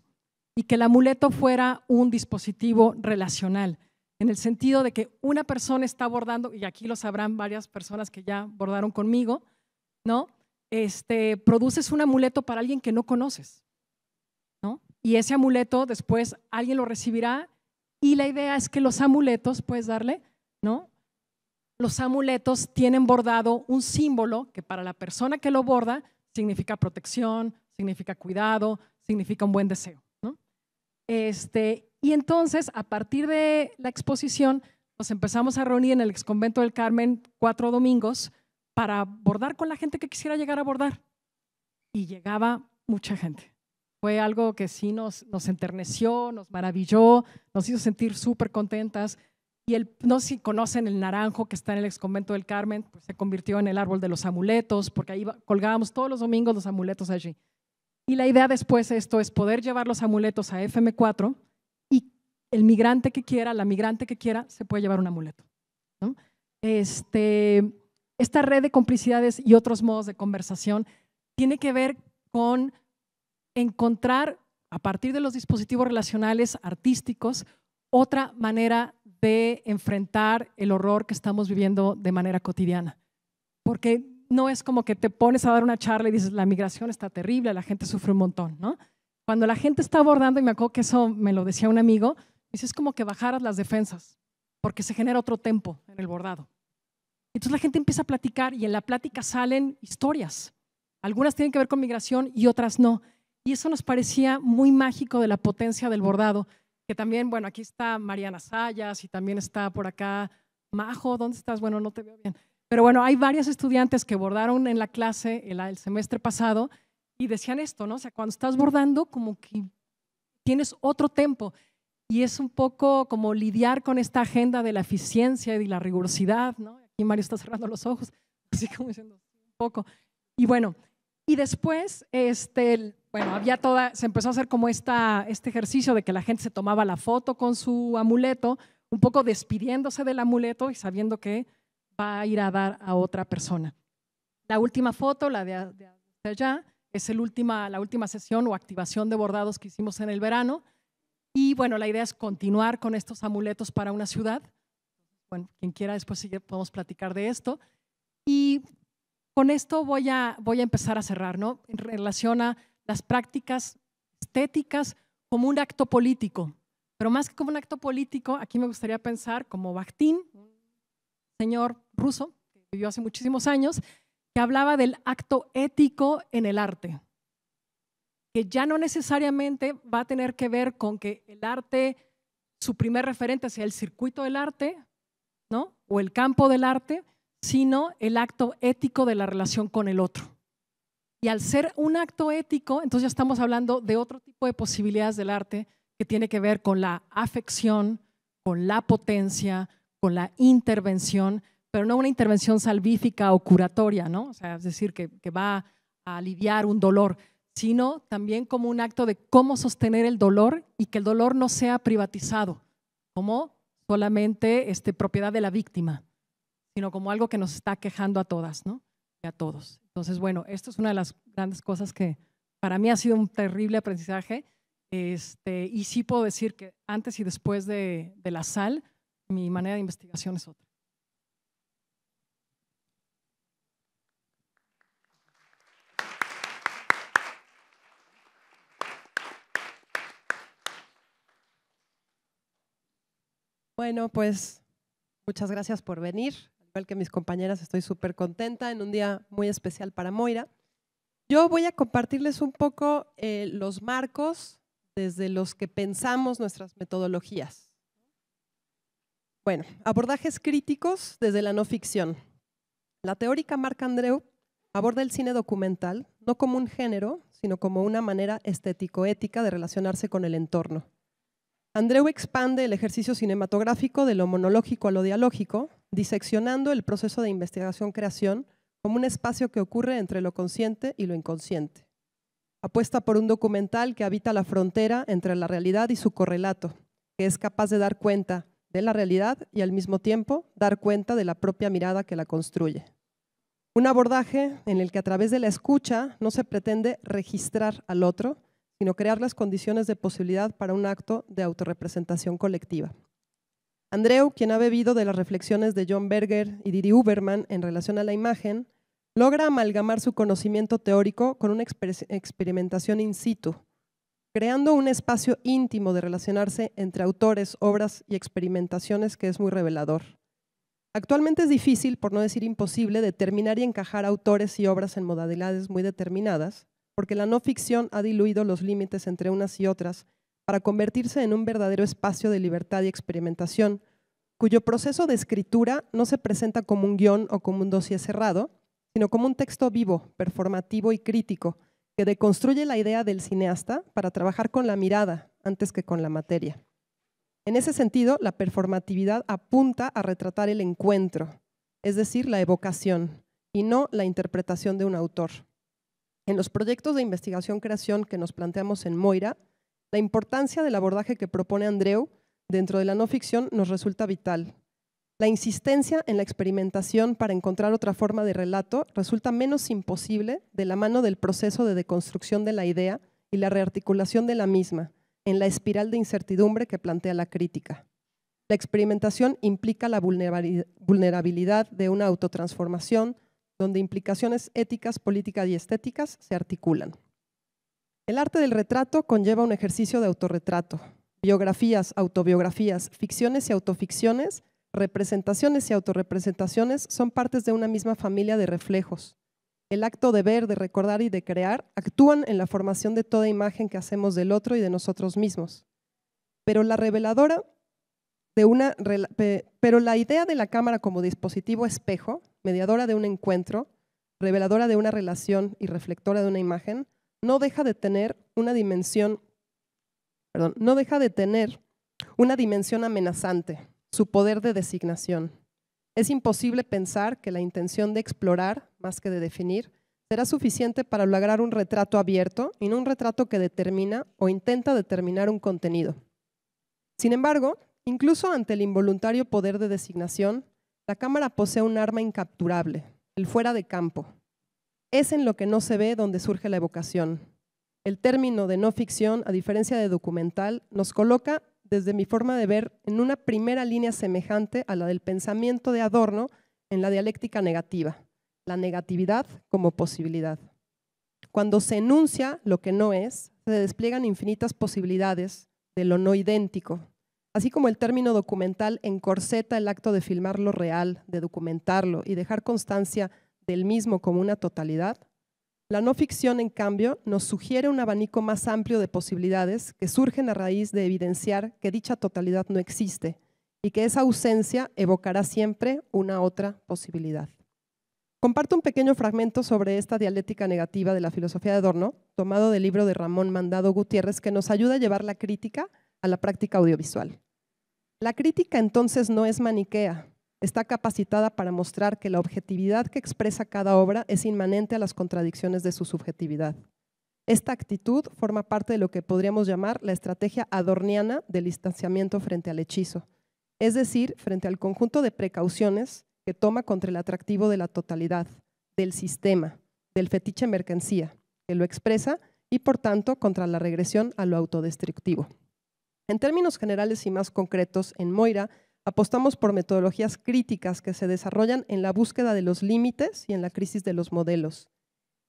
y que el amuleto fuera un dispositivo relacional, en el sentido de que una persona está bordando, y aquí lo sabrán varias personas que ya bordaron conmigo, ¿no? Produces un amuleto para alguien que no conoces, ¿no? Y ese amuleto después alguien lo recibirá, y la idea es que los amuletos, puedes darle, ¿no? Los amuletos tienen bordado un símbolo que para la persona que lo borda significa protección, significa cuidado, significa un buen deseo, ¿no? Y entonces, a partir de la exposición, nos empezamos a reunir en el exconvento del Carmen 4 domingos para bordar con la gente que quisiera llegar a bordar. Y llegaba mucha gente. Fue algo que sí nos enterneció, nos maravilló, nos hizo sentir súper contentas. Y no sé si conocen el naranjo que está en el exconvento del Carmen, pues se convirtió en el árbol de los amuletos, porque ahí colgábamos todos los domingos los amuletos allí. Y la idea después de esto es poder llevar los amuletos a FM4 y el migrante que quiera, la migrante que quiera, se puede llevar un amuleto, ¿no? Esta red de complicidades y otros modos de conversación tiene que ver con encontrar, a partir de los dispositivos relacionales artísticos, otra manera de enfrentar el horror que estamos viviendo de manera cotidiana. Porque no es como que te pones a dar una charla y dices, la migración está terrible, la gente sufre un montón, ¿no? Cuando la gente está abordando, y me acuerdo que eso me lo decía un amigo, dice, es como que bajaras las defensas, porque se genera otro tempo en el bordado. Entonces la gente empieza a platicar y en la plática salen historias. Algunas tienen que ver con migración y otras no. Y eso nos parecía muy mágico de la potencia del bordado, que también, bueno, aquí está Mariana Sayas y también está por acá Majo, ¿dónde estás? Bueno, no te veo bien. Pero bueno, hay varios estudiantes que bordaron en la clase el semestre pasado y decían esto, ¿no? O sea, cuando estás bordando como que tienes otro tempo y es un poco como lidiar con esta agenda de la eficiencia y la rigurosidad, ¿no? Aquí Mario está cerrando los ojos, así como diciendo un poco. Y bueno, Y después, bueno, se empezó a hacer como este ejercicio de que la gente se tomaba la foto con su amuleto, un poco despidiéndose del amuleto y sabiendo que va a ir a dar a otra persona. La última foto, la de allá, es la última sesión o activación de bordados que hicimos en el verano. Y bueno, la idea es continuar con estos amuletos para una ciudad. Bueno, quien quiera después sí podemos platicar de esto. Y con esto voy a empezar a cerrar, ¿no? En relación a las prácticas estéticas como un acto político. Pero más que como un acto político, aquí me gustaría pensar como Bakhtin, un señor ruso que vivió hace muchísimos años, que hablaba del acto ético en el arte, que ya no necesariamente va a tener que ver con que el arte, su primer referente sea el circuito del arte, ¿no? O el campo del arte, sino el acto ético de la relación con el otro. Y al ser un acto ético, entonces ya estamos hablando de otro tipo de posibilidades del arte que tiene que ver con la afección, con la potencia, con la intervención, pero no una intervención salvífica o curatoria, ¿no? O sea, es decir, que va a aliviar un dolor, sino también como un acto de cómo sostener el dolor y que el dolor no sea privatizado como solamente propiedad de la víctima, sino como algo que nos está quejando a todas, ¿no? Y a todos. Entonces, bueno, esto es una de las grandes cosas que para mí ha sido un terrible aprendizaje. Y sí puedo decir que antes y después de la SAL, mi manera de investigación es otra. Bueno, pues muchas gracias por venir. Al igual que mis compañeras, estoy súper contenta en un día muy especial para Moira. Yo voy a compartirles un poco los marcos desde los que pensamos nuestras metodologías. Bueno, abordajes críticos desde la no ficción. La teórica Marc Andreu aborda el cine documental no como un género, sino como una manera estético-ética de relacionarse con el entorno. Andreu expande el ejercicio cinematográfico de lo monológico a lo dialógico, diseccionando el proceso de investigación-creación como un espacio que ocurre entre lo consciente y lo inconsciente. Apuesta por un documental que habita la frontera entre la realidad y su correlato, que es capaz de dar cuenta de la realidad y al mismo tiempo dar cuenta de la propia mirada que la construye. Un abordaje en el que a través de la escucha no se pretende registrar al otro, sino crear las condiciones de posibilidad para un acto de autorrepresentación colectiva. Andreu, quien ha bebido de las reflexiones de John Berger y Didi Huberman en relación a la imagen, logra amalgamar su conocimiento teórico con una experimentación in situ, creando un espacio íntimo de relacionarse entre autores, obras y experimentaciones que es muy revelador. Actualmente es difícil, por no decir imposible, determinar y encajar autores y obras en modalidades muy determinadas, porque la no ficción ha diluido los límites entre unas y otras para convertirse en un verdadero espacio de libertad y experimentación, cuyo proceso de escritura no se presenta como un guión o como un dossier cerrado, sino como un texto vivo, performativo y crítico, que deconstruye la idea del cineasta para trabajar con la mirada antes que con la materia. En ese sentido, la performatividad apunta a retratar el encuentro, es decir, la evocación, y no la interpretación de un autor. En los proyectos de investigación-creación que nos planteamos en Moira, la importancia del abordaje que propone Andreu dentro de la no ficción nos resulta vital. La insistencia en la experimentación para encontrar otra forma de relato resulta menos imposible de la mano del proceso de deconstrucción de la idea y la rearticulación de la misma, en la espiral de incertidumbre que plantea la crítica. La experimentación implica la vulnerabilidad de una autotransformación donde implicaciones éticas, políticas y estéticas se articulan. El arte del retrato conlleva un ejercicio de autorretrato. Biografías, autobiografías, ficciones y autoficciones, representaciones y autorrepresentaciones son partes de una misma familia de reflejos. El acto de ver, de recordar y de crear actúan en la formación de toda imagen que hacemos del otro y de nosotros mismos. Pero la idea de la cámara como dispositivo espejo, mediadora de un encuentro, reveladora de una relación y reflectora de una imagen, no deja de tener una dimensión amenazante, su poder de designación. Es imposible pensar que la intención de explorar, más que de definir, será suficiente para lograr un retrato abierto y no un retrato que determina o intenta determinar un contenido. Sin embargo, incluso ante el involuntario poder de designación, la cámara posee un arma incapturable, el fuera de campo. Es en lo que no se ve donde surge la evocación. El término de no ficción, a diferencia de documental, nos coloca, desde mi forma de ver, en una primera línea semejante a la del pensamiento de Adorno en la dialéctica negativa, la negatividad como posibilidad. Cuando se enuncia lo que no es, se despliegan infinitas posibilidades de lo no idéntico. Así como el término documental encorseta el acto de filmar lo real, de documentarlo y dejar constancia del mismo como una totalidad, la no ficción, en cambio, nos sugiere un abanico más amplio de posibilidades que surgen a raíz de evidenciar que dicha totalidad no existe y que esa ausencia evocará siempre una otra posibilidad. Comparto un pequeño fragmento sobre esta dialéctica negativa de la filosofía de Adorno, tomado del libro de Ramón Mandado Gutiérrez, que nos ayuda a llevar la crítica a la práctica audiovisual. La crítica entonces no es maniquea, está capacitada para mostrar que la objetividad que expresa cada obra es inmanente a las contradicciones de su subjetividad. Esta actitud forma parte de lo que podríamos llamar la estrategia adorniana del distanciamiento frente al hechizo, es decir, frente al conjunto de precauciones que toma contra el atractivo de la totalidad, del sistema, del fetiche mercancía, que lo expresa y por tanto contra la regresión a lo autodestructivo. En términos generales y más concretos, en Moira apostamos por metodologías críticas que se desarrollan en la búsqueda de los límites y en la crisis de los modelos.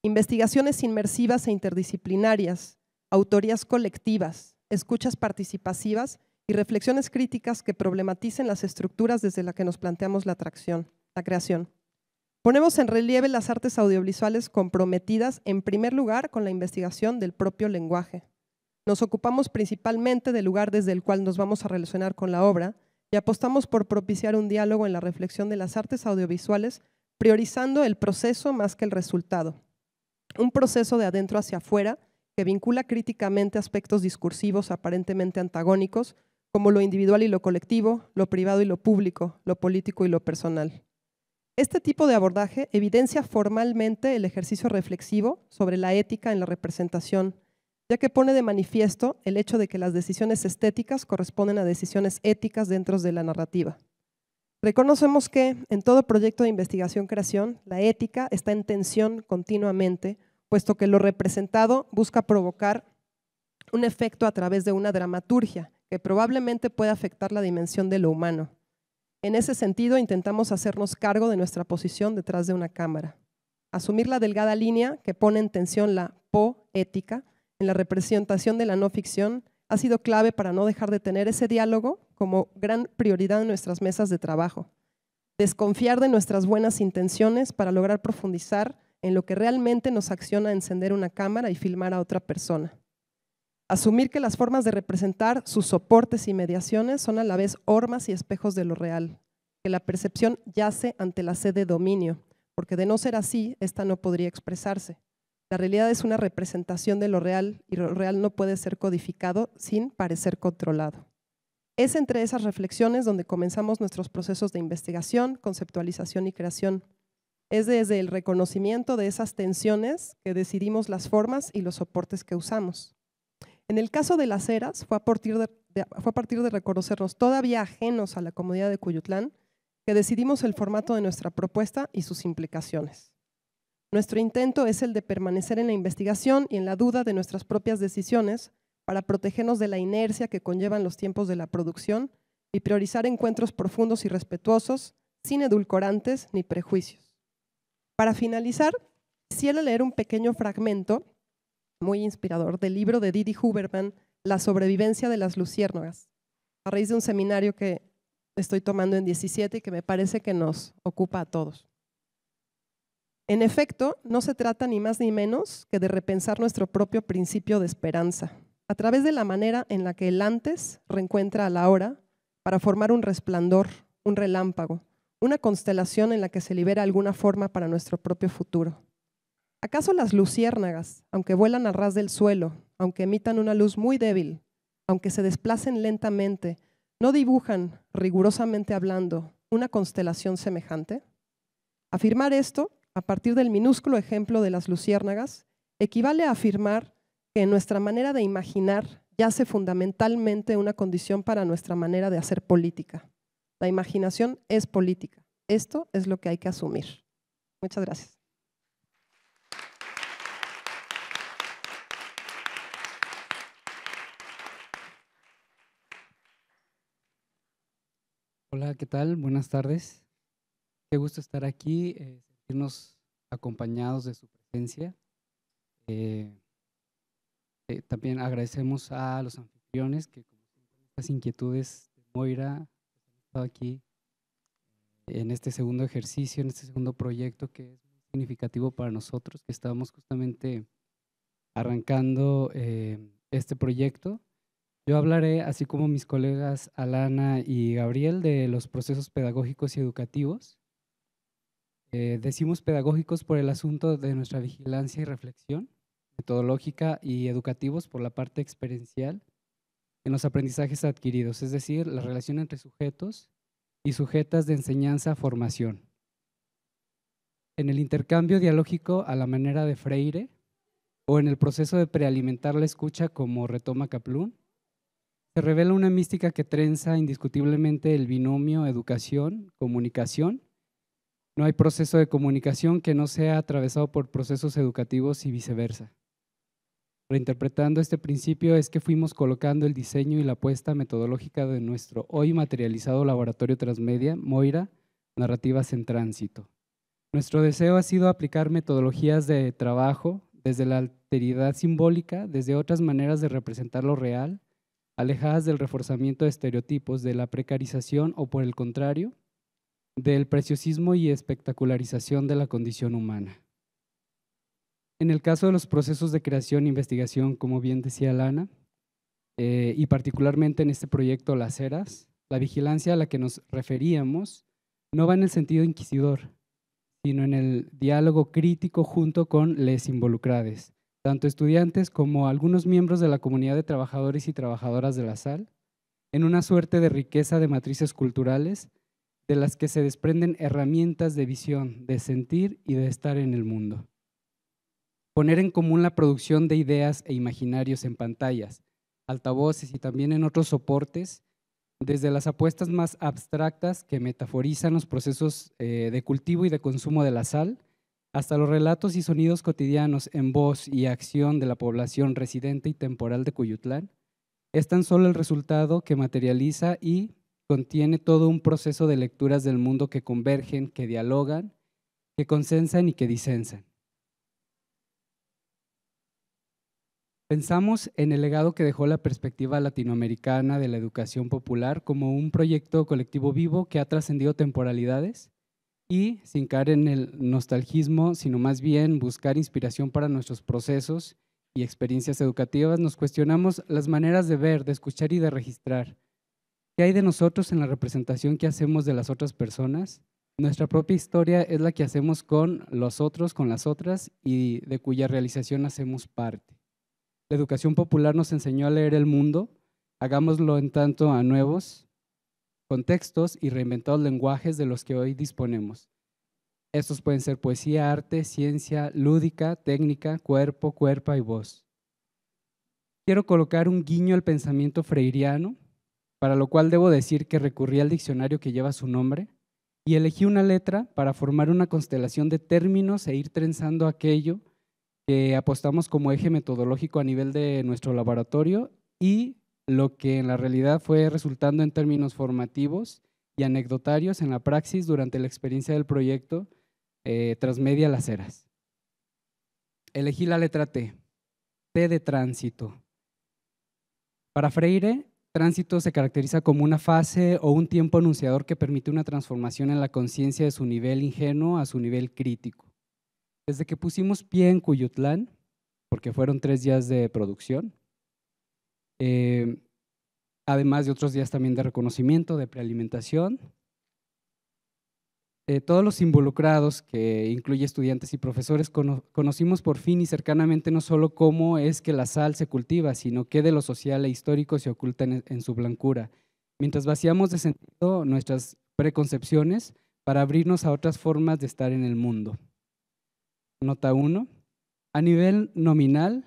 Investigaciones inmersivas e interdisciplinarias, autorías colectivas, escuchas participativas y reflexiones críticas que problematicen las estructuras desde las que nos planteamos la creación. Ponemos en relieve las artes audiovisuales comprometidas en primer lugar con la investigación del propio lenguaje. Nos ocupamos principalmente del lugar desde el cual nos vamos a relacionar con la obra y apostamos por propiciar un diálogo en la reflexión de las artes audiovisuales, priorizando el proceso más que el resultado. Un proceso de adentro hacia afuera que vincula críticamente aspectos discursivos aparentemente antagónicos, como lo individual y lo colectivo, lo privado y lo público, lo político y lo personal. Este tipo de abordaje evidencia formalmente el ejercicio reflexivo sobre la ética en la representación, ya que pone de manifiesto el hecho de que las decisiones estéticas corresponden a decisiones éticas dentro de la narrativa. Reconocemos que en todo proyecto de investigación-creación, la ética está en tensión continuamente, puesto que lo representado busca provocar un efecto a través de una dramaturgia que probablemente pueda afectar la dimensión de lo humano. En ese sentido, intentamos hacernos cargo de nuestra posición detrás de una cámara. Asumir la delgada línea que pone en tensión la poética en la representación de la no ficción ha sido clave para no dejar de tener ese diálogo como gran prioridad en nuestras mesas de trabajo. Desconfiar de nuestras buenas intenciones para lograr profundizar en lo que realmente nos acciona a encender una cámara y filmar a otra persona. Asumir que las formas de representar sus soportes y mediaciones son a la vez hormas y espejos de lo real, que la percepción yace ante la sed de dominio, porque de no ser así, esta no podría expresarse. La realidad es una representación de lo real y lo real no puede ser codificado sin parecer controlado. Es entre esas reflexiones donde comenzamos nuestros procesos de investigación, conceptualización y creación. Es desde el reconocimiento de esas tensiones que decidimos las formas y los soportes que usamos. En el caso de las eras, fue a partir de reconocernos todavía ajenos a la comodidad de Cuyutlán que decidimos el formato de nuestra propuesta y sus implicaciones. Nuestro intento es el de permanecer en la investigación y en la duda de nuestras propias decisiones para protegernos de la inercia que conllevan los tiempos de la producción y priorizar encuentros profundos y respetuosos, sin edulcorantes ni prejuicios. Para finalizar, quisiera leer un pequeño fragmento muy inspirador del libro de Didi Huberman, La sobrevivencia de las luciérnagas, a raíz de un seminario que estoy tomando en 17 y que me parece que nos ocupa a todos. En efecto, no se trata ni más ni menos que de repensar nuestro propio principio de esperanza, a través de la manera en la que el antes reencuentra al ahora para formar un resplandor, un relámpago, una constelación en la que se libera alguna forma para nuestro propio futuro. ¿Acaso las luciérnagas, aunque vuelan a ras del suelo, aunque emitan una luz muy débil, aunque se desplacen lentamente, no dibujan, rigurosamente hablando, una constelación semejante? Afirmar esto a partir del minúsculo ejemplo de las luciérnagas, equivale a afirmar que en nuestra manera de imaginar yace fundamentalmente una condición para nuestra manera de hacer política. La imaginación es política. Esto es lo que hay que asumir. Muchas gracias. Hola, ¿qué tal? Buenas tardes. Qué gusto estar aquí, sentirnos acompañados de su presencia. También agradecemos a los anfitriones que con estas inquietudes de Moira han estado aquí en este segundo ejercicio, en este segundo proyecto que es muy significativo para nosotros, que estamos justamente arrancando este proyecto. Yo hablaré, así como mis colegas Alana y Gabriel, de los procesos pedagógicos y educativos. Decimos pedagógicos por el asunto de nuestra vigilancia y reflexión metodológica, y educativos por la parte experiencial en los aprendizajes adquiridos, es decir, la relación entre sujetos y sujetas de enseñanza-formación. En el intercambio dialógico a la manera de Freire o en el proceso de prealimentar la escucha, como retoma Kaplún, se revela una mística que trenza indiscutiblemente el binomio educación-comunicación. No hay proceso de comunicación que no sea atravesado por procesos educativos y viceversa. Reinterpretando este principio es que fuimos colocando el diseño y la apuesta metodológica de nuestro hoy materializado laboratorio transmedia, Moira, Narrativas en Tránsito. Nuestro deseo ha sido aplicar metodologías de trabajo desde la alteridad simbólica, desde otras maneras de representar lo real, alejadas del reforzamiento de estereotipos, de la precarización o, por el contrario, del preciosismo y espectacularización de la condición humana. En el caso de los procesos de creación e investigación, como bien decía Lana, y particularmente en este proyecto Las Eras, la vigilancia a la que nos referíamos no va en el sentido inquisidor, sino en el diálogo crítico junto con les involucrades, tanto estudiantes como algunos miembros de la comunidad de trabajadores y trabajadoras de la SAL, en una suerte de riqueza de matrices culturales de las que se desprenden herramientas de visión, de sentir y de estar en el mundo. Poner en común la producción de ideas e imaginarios en pantallas, altavoces y también en otros soportes, desde las apuestas más abstractas que metaforizan los procesos de cultivo y de consumo de la sal, hasta los relatos y sonidos cotidianos en voz y acción de la población residente y temporal de Cuyutlán, es tan solo el resultado que materializa y contiene todo un proceso de lecturas del mundo que convergen, que dialogan, que consensan y que disensan. Pensamos en el legado que dejó la perspectiva latinoamericana de la educación popular como un proyecto colectivo vivo que ha trascendido temporalidades y, sin caer en el nostalgismo, sino más bien buscar inspiración para nuestros procesos y experiencias educativas, nos cuestionamos las maneras de ver, de escuchar y de registrar. ¿Qué hay de nosotros en la representación que hacemos de las otras personas? Nuestra propia historia es la que hacemos con los otros, con las otras, y de cuya realización hacemos parte. La educación popular nos enseñó a leer el mundo, hagámoslo en tanto a nuevos contextos y reinventados lenguajes de los que hoy disponemos. Estos pueden ser poesía, arte, ciencia, lúdica, técnica, cuerpo, cuerpa y voz. Quiero colocar un guiño al pensamiento freiriano, para lo cual debo decir que recurrí al diccionario que lleva su nombre y elegí una letra para formar una constelación de términos e ir trenzando aquello que apostamos como eje metodológico a nivel de nuestro laboratorio y lo que en la realidad fue resultando en términos formativos y anecdotarios en la praxis durante la experiencia del proyecto Transmedia Las Eras. Elegí la letra T, T de tránsito. Para Freire, tránsito se caracteriza como una fase o un tiempo anunciador que permite una transformación en la conciencia de su nivel ingenuo a su nivel crítico. Desde que pusimos pie en Cuyutlán, porque fueron 3 días de producción, además de otros días también de reconocimiento, de prealimentación, todos los involucrados, que incluye estudiantes y profesores, conocimos por fin y cercanamente no solo cómo es que la sal se cultiva, sino qué de lo social e histórico se oculta en su blancura, mientras vaciamos de sentido nuestras preconcepciones para abrirnos a otras formas de estar en el mundo. nota 1. A nivel nominal,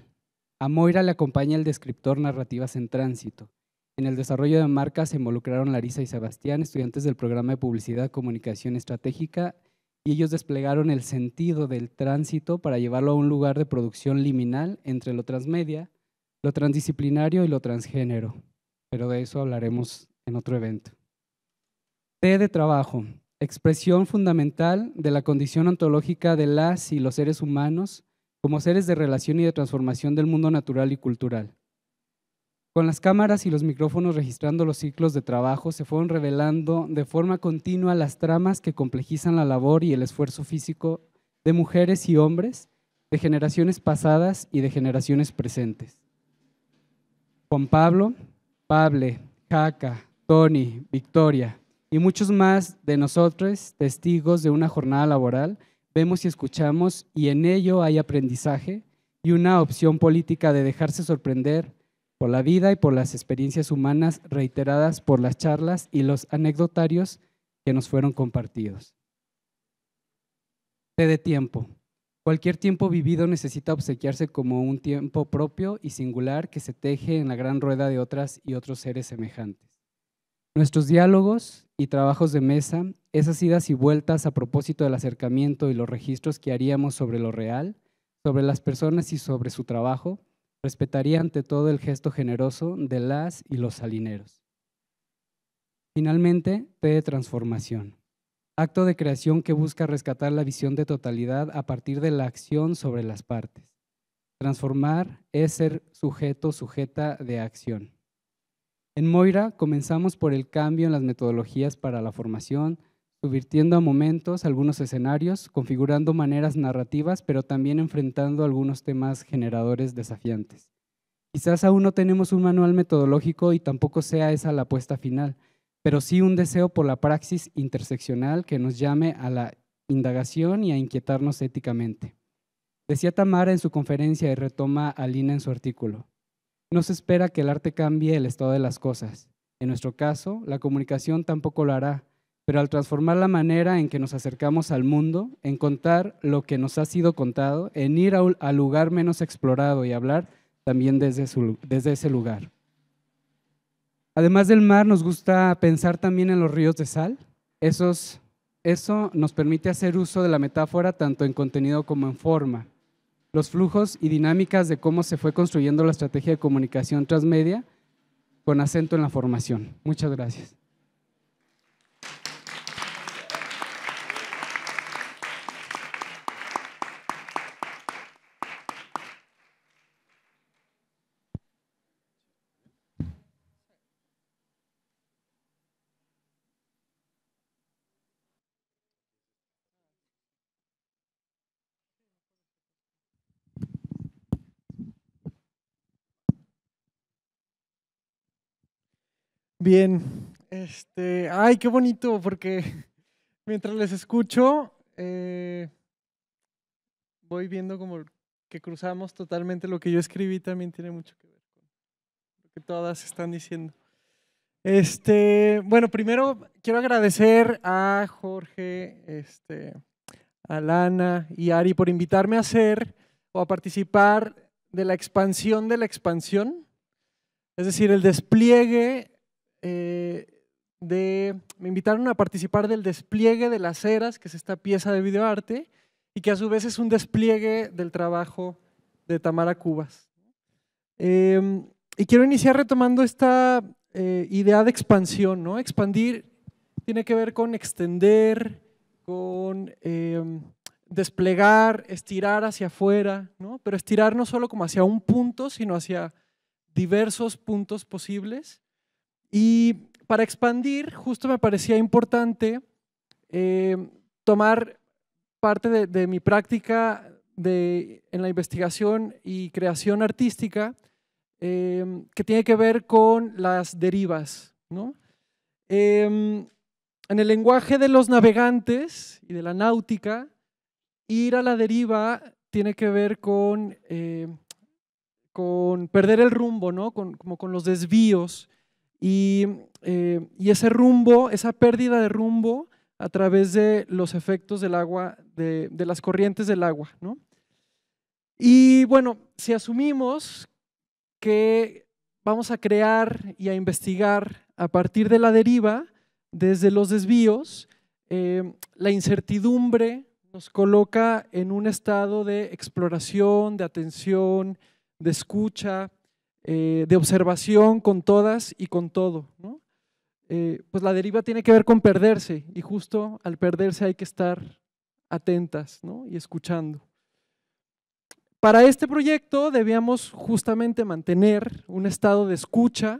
a Moira le acompaña el descriptor Narrativas en Tránsito. En el desarrollo de marcas se involucraron Larisa y Sebastián, estudiantes del programa de Publicidad y Comunicación Estratégica, y ellos desplegaron el sentido del tránsito para llevarlo a un lugar de producción liminal entre lo transmedia, lo transdisciplinario y lo transgénero. Pero de eso hablaremos en otro evento. T de trabajo, expresión fundamental de la condición ontológica de las y los seres humanos como seres de relación y de transformación del mundo natural y cultural. Con las cámaras y los micrófonos registrando los ciclos de trabajo, se fueron revelando de forma continua las tramas que complejizan la labor y el esfuerzo físico de mujeres y hombres, de generaciones pasadas y de generaciones presentes. Juan Pablo, Pable, Jaca, Tony, Victoria y muchos más de nosotros, testigos de una jornada laboral, vemos y escuchamos, y en ello hay aprendizaje y una opción política de dejarse sorprender por la vida y por las experiencias humanas reiteradas por las charlas y los anecdotarios que nos fueron compartidos. T de tiempo. Cualquier tiempo vivido necesita obsequiarse como un tiempo propio y singular que se teje en la gran rueda de otras y otros seres semejantes. Nuestros diálogos y trabajos de mesa, esas idas y vueltas a propósito del acercamiento y los registros que haríamos sobre lo real, sobre las personas y sobre su trabajo, respetaría ante todo el gesto generoso de las y los salineros. Finalmente, T de transformación. Acto de creación que busca rescatar la visión de totalidad a partir de la acción sobre las partes. Transformar es ser sujeto, sujeta de acción. En Moira comenzamos por el cambio en las metodologías para la formación, subvirtiendo a momentos algunos escenarios, configurando maneras narrativas, pero también enfrentando algunos temas generadores desafiantes. Quizás aún no tenemos un manual metodológico y tampoco sea esa la apuesta final, pero sí un deseo por la praxis interseccional que nos llame a la indagación y a inquietarnos éticamente. Decía Tamara en su conferencia y retoma a Lina en su artículo: no se espera que el arte cambie el estado de las cosas. En nuestro caso, la comunicación tampoco lo hará, pero al transformar la manera en que nos acercamos al mundo, en contar lo que nos ha sido contado, en ir al lugar menos explorado y hablar también desde ese lugar. Además del mar, nos gusta pensar también en los ríos de sal. Eso nos permite hacer uso de la metáfora tanto en contenido como en forma. Los flujos y dinámicas de cómo se fue construyendo la estrategia de comunicación transmedia con acento en la formación. Muchas gracias. Bien, ay, qué bonito, porque mientras les escucho, voy viendo como que cruzamos totalmente lo que yo escribí, también tiene mucho que ver con lo que todas están diciendo. Bueno, primero quiero agradecer a Jorge, a Lana y Ari por invitarme a hacer o a participar de la expansión, es decir, el despliegue me invitaron a participar del despliegue de las eras, que es esta pieza de videoarte, y que a su vez es un despliegue del trabajo de Tamara Cubas. Y quiero iniciar retomando esta idea de expansión, ¿no? Expandir tiene que ver con extender, con desplegar, estirar hacia afuera, ¿no? Pero estirar no solo como hacia un punto, sino hacia diversos puntos posibles. Y para expandir, justo me parecía importante tomar parte de mi práctica en la investigación y creación artística, que tiene que ver con las derivas, ¿no? En el lenguaje de los navegantes y de la náutica, ir a la deriva tiene que ver con perder el rumbo, ¿no? Como con los desvíos. Y ese rumbo, esa pérdida de rumbo a través de los efectos del agua, de las corrientes del agua, ¿no? Y bueno, si asumimos que vamos a crear y a investigar a partir de la deriva, desde los desvíos, la incertidumbre nos coloca en un estado de exploración, de atención, de escucha, de observación con todas y con todo, ¿no? Pues la deriva tiene que ver con perderse, y justo al perderse hay que estar atentas, ¿no? Y escuchando. Para este proyecto debíamos justamente mantener un estado de escucha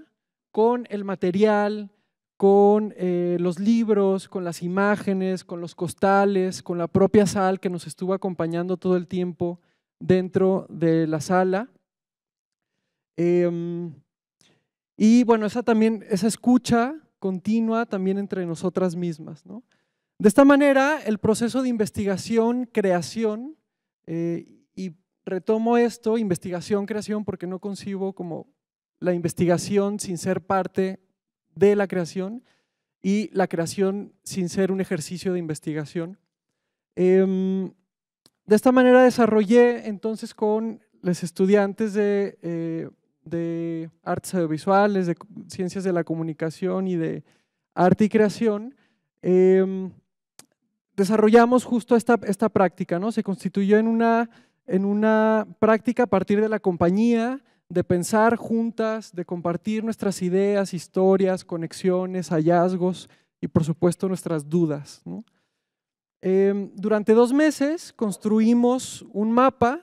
con el material, con los libros, con las imágenes, con los costales, con la propia sal que nos estuvo acompañando todo el tiempo dentro de la sala. Y bueno, esa escucha continua también entre nosotras mismas, ¿no? De esta manera, el proceso de investigación, creación, y retomo esto, investigación, creación, porque no concibo como la investigación sin ser parte de la creación y la creación sin ser un ejercicio de investigación. De esta manera desarrollé entonces con los estudiantes de artes audiovisuales, de ciencias de la comunicación y de arte y creación, desarrollamos justo esta práctica, ¿no? Se constituyó en una práctica a partir de la compañía, de pensar juntas, de compartir nuestras ideas, historias, conexiones, hallazgos y por supuesto nuestras dudas, ¿no? Durante 2 meses construimos un mapa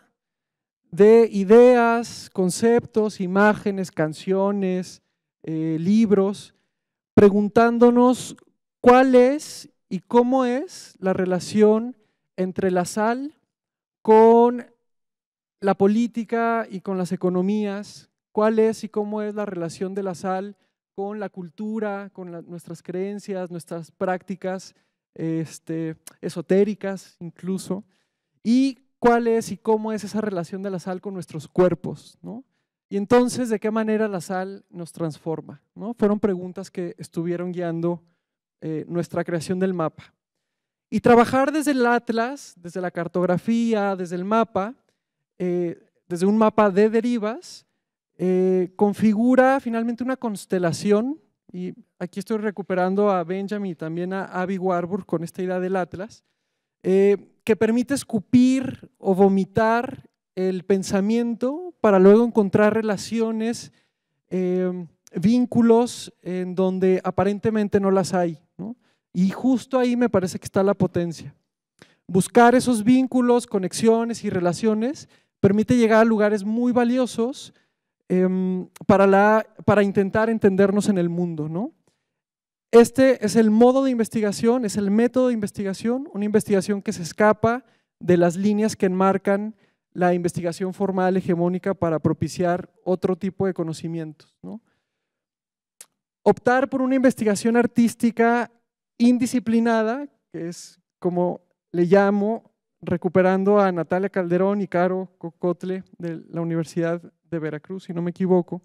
de ideas, conceptos, imágenes, canciones, libros, preguntándonos cuál es y cómo es la relación entre la sal con la política y con las economías, cuál es y cómo es la relación de la sal con la cultura, con nuestras creencias, nuestras prácticas esotéricas incluso, y cuál es y cómo es esa relación de la sal con nuestros cuerpos, ¿no? Y entonces, ¿de qué manera la sal nos transforma, ¿no? Fueron preguntas que estuvieron guiando nuestra creación del mapa. Y trabajar desde el atlas, desde la cartografía, desde el mapa, desde un mapa de derivas, configura finalmente una constelación, y aquí estoy recuperando a Benjamin y también a Abby Warburg con esta idea del atlas, que permite escupir o vomitar el pensamiento para luego encontrar relaciones, vínculos en donde aparentemente no las hay, ¿no? Y justo ahí me parece que está la potencia. Buscar esos vínculos, conexiones y relaciones permite llegar a lugares muy valiosos para intentar entendernos en el mundo, ¿no? Este es el modo de investigación, es el método de investigación, una investigación que se escapa de las líneas que enmarcan la investigación formal hegemónica para propiciar otro tipo de conocimientos, ¿no? Optar por una investigación artística indisciplinada, que es como le llamo, recuperando a Natalia Calderón y Caro Cocotle de la Universidad de Veracruz, si no me equivoco,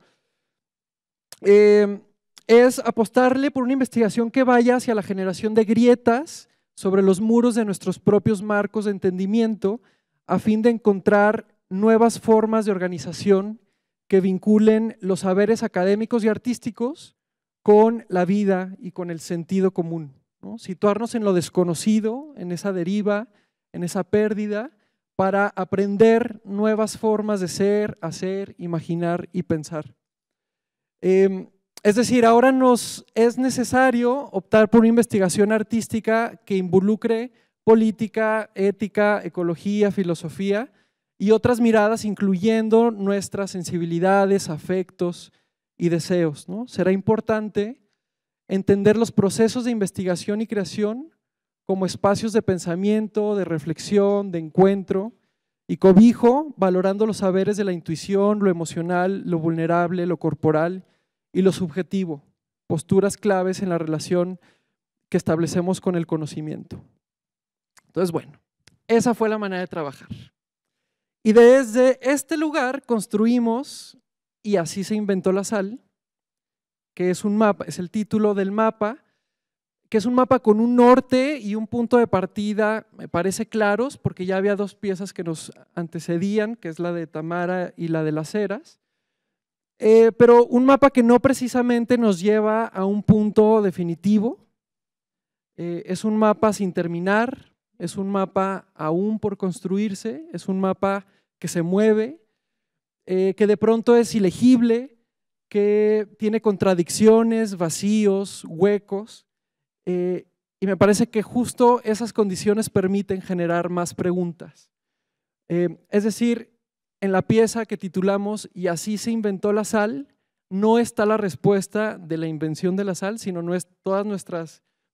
es apostarle por una investigación que vaya hacia la generación de grietas sobre los muros de nuestros propios marcos de entendimiento, a fin de encontrar nuevas formas de organización que vinculen los saberes académicos y artísticos con la vida y con el sentido común, ¿no? Situarnos en lo desconocido, en esa deriva, en esa pérdida, para aprender nuevas formas de ser, hacer, imaginar y pensar. Es decir, ahora nos es necesario optar por una investigación artística que involucre política, ética, ecología, filosofía y otras miradas, incluyendo nuestras sensibilidades, afectos y deseos, ¿no? Será importante entender los procesos de investigación y creación como espacios de pensamiento, de reflexión, de encuentro y cobijo, valorando los saberes de la intuición, lo emocional, lo vulnerable, lo corporal y lo subjetivo, posturas claves en la relación que establecemos con el conocimiento. Entonces, bueno, esa fue la manera de trabajar. Y desde este lugar construimos, y así se inventó la sal, que es un mapa, es el título del mapa, que es un mapa con un norte y un punto de partida, me parece claros, porque ya había dos piezas que nos antecedían, que es la de Tamara y la de Las Heras, pero un mapa que no precisamente nos lleva a un punto definitivo. Es un mapa sin terminar, es un mapa aún por construirse, es un mapa que se mueve, que de pronto es ilegible, que tiene contradicciones, vacíos, huecos, y me parece que justo esas condiciones permiten generar más preguntas. Es decir, en la pieza que titulamos "Y así se inventó la sal", no está la respuesta de la invención de la sal, sino todas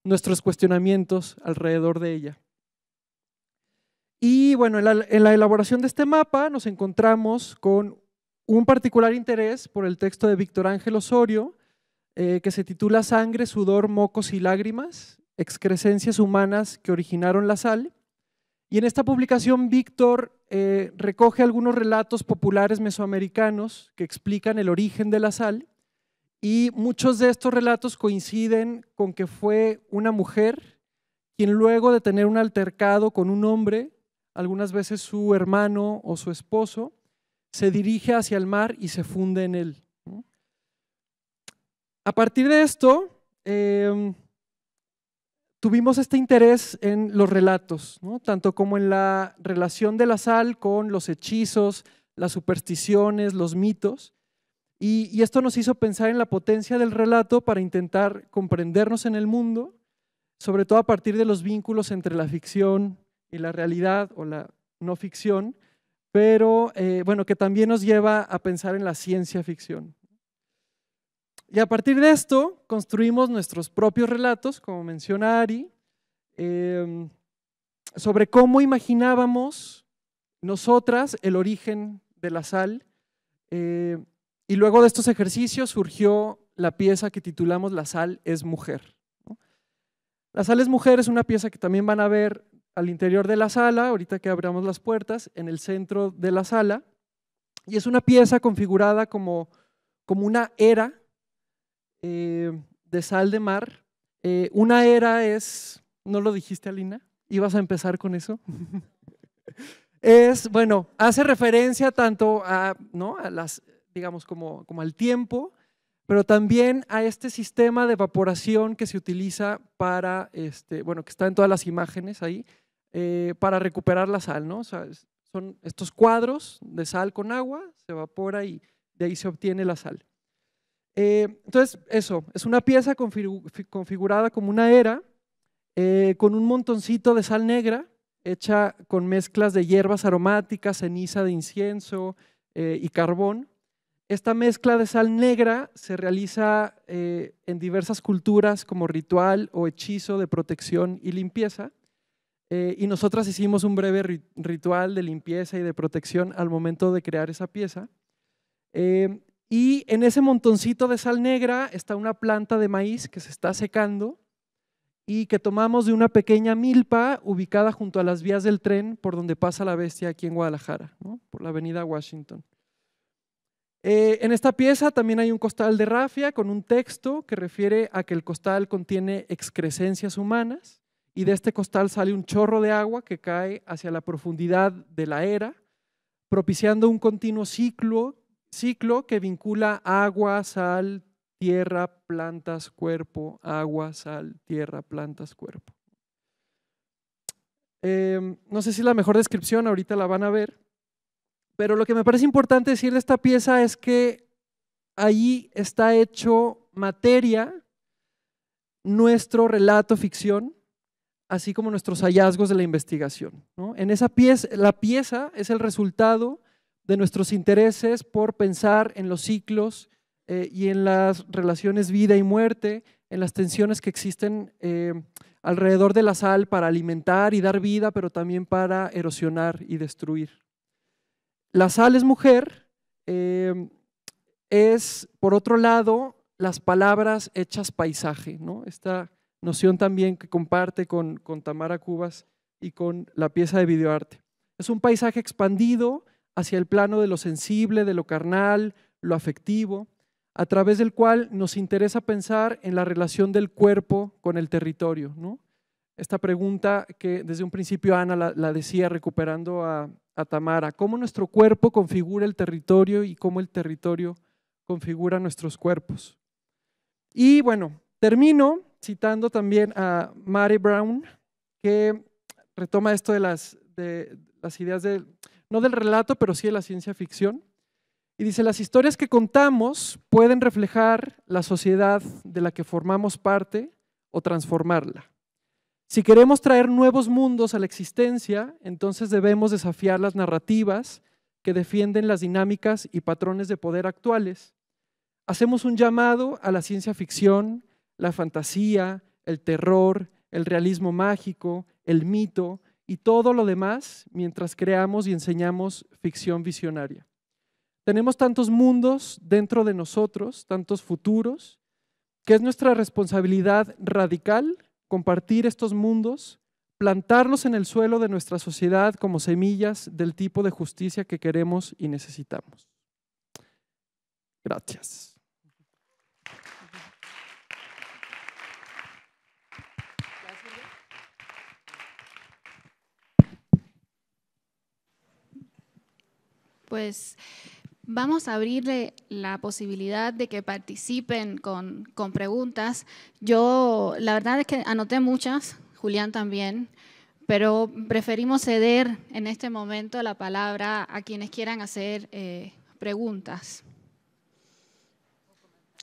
nuestros cuestionamientos alrededor de ella. Y bueno, en la elaboración de este mapa nos encontramos con un particular interés por el texto de Víctor Ángel Osorio, que se titula "Sangre, sudor, mocos y lágrimas, excrescencias humanas que originaron la sal". Y en esta publicación Víctor recoge algunos relatos populares mesoamericanos que explican el origen de la sal, y muchos de estos relatos coinciden con que fue una mujer quien, luego de tener un altercado con un hombre, algunas veces su hermano o su esposo, se dirige hacia el mar y se funde en él. A partir de esto, tuvimos este interés en los relatos, ¿no? Tanto como en la relación de la sal con los hechizos, las supersticiones, los mitos, y esto nos hizo pensar en la potencia del relato para intentar comprendernos en el mundo, sobre todo a partir de los vínculos entre la ficción y la realidad o la no ficción, pero bueno, que también nos lleva a pensar en la ciencia ficción. Y a partir de esto construimos nuestros propios relatos, como menciona Ari, sobre cómo imaginábamos nosotras el origen de la sal, y luego de estos ejercicios surgió la pieza que titulamos "La sal es mujer", ¿no? La sal es mujer es una pieza que también van a ver al interior de la sala, ahorita que abramos las puertas, en el centro de la sala, y es una pieza configurada como una era de sal de mar. Una era es, ¿no lo dijiste, Alina? ¿Ibas a empezar con eso? Es, bueno, hace referencia tanto a, ¿no?, a las, digamos, como al tiempo, pero también a este sistema de evaporación que se utiliza para, bueno, que está en todas las imágenes ahí, para recuperar la sal, ¿no? O sea, son estos cuadros de sal con agua, se evapora y de ahí se obtiene la sal. Entonces, eso, es una pieza configurada como una era, con un montoncito de sal negra, hecha con mezclas de hierbas aromáticas, ceniza de incienso y carbón. Esta mezcla de sal negra se realiza en diversas culturas como ritual o hechizo de protección y limpieza, y nosotras hicimos un breve ritual de limpieza y de protección al momento de crear esa pieza. Y en ese montoncito de sal negra está una planta de maíz que se está secando y que tomamos de una pequeña milpa ubicada junto a las vías del tren por donde pasa la Bestia aquí en Guadalajara, ¿no?, por la avenida Washington. En esta pieza también hay un costal de rafia con un texto que refiere a que el costal contiene excrescencias humanas, y de este costal sale un chorro de agua que cae hacia la profundidad de la era, propiciando un continuo ciclo que vincula agua, sal, tierra, plantas, cuerpo, agua, sal, tierra, plantas, cuerpo. No sé si es la mejor descripción, ahorita la van a ver, pero lo que me parece importante decir de esta pieza es que ahí está hecho materia nuestro relato ficción, así como nuestros hallazgos de la investigación, ¿no? En esa pieza, la pieza es el resultado de nuestros intereses por pensar en los ciclos y en las relaciones vida y muerte, en las tensiones que existen alrededor de la sal para alimentar y dar vida, pero también para erosionar y destruir. La sal es mujer, es, por otro lado, las palabras hechas paisaje, ¿no? Esta noción también que comparte con Tamara Cubas y con la pieza de videoarte. Es un paisaje expandido hacia el plano de lo sensible, de lo carnal, lo afectivo, a través del cual nos interesa pensar en la relación del cuerpo con el territorio, ¿no? Esta pregunta que desde un principio Ana la decía recuperando a Tamara, cómo nuestro cuerpo configura el territorio y cómo el territorio configura nuestros cuerpos. Y bueno, termino citando también a Mary Brown, que retoma esto de las ideas no del relato, pero sí de la ciencia ficción. Y dice, las historias que contamos pueden reflejar la sociedad de la que formamos parte o transformarla. Si queremos traer nuevos mundos a la existencia, entonces debemos desafiar las narrativas que defienden las dinámicas y patrones de poder actuales. Hacemos un llamado a la ciencia ficción, la fantasía, el terror, el realismo mágico, el mito y todo lo demás mientras creamos y enseñamos ficción visionaria. Tenemos tantos mundos dentro de nosotros, tantos futuros, que es nuestra responsabilidad radical compartir estos mundos, plantarlos en el suelo de nuestra sociedad como semillas del tipo de justicia que queremos y necesitamos. Gracias. Pues vamos a abrirle la posibilidad de que participen con preguntas. Yo, la verdad es que anoté muchas, Julián también, pero preferimos ceder en este momento la palabra a quienes quieran hacer preguntas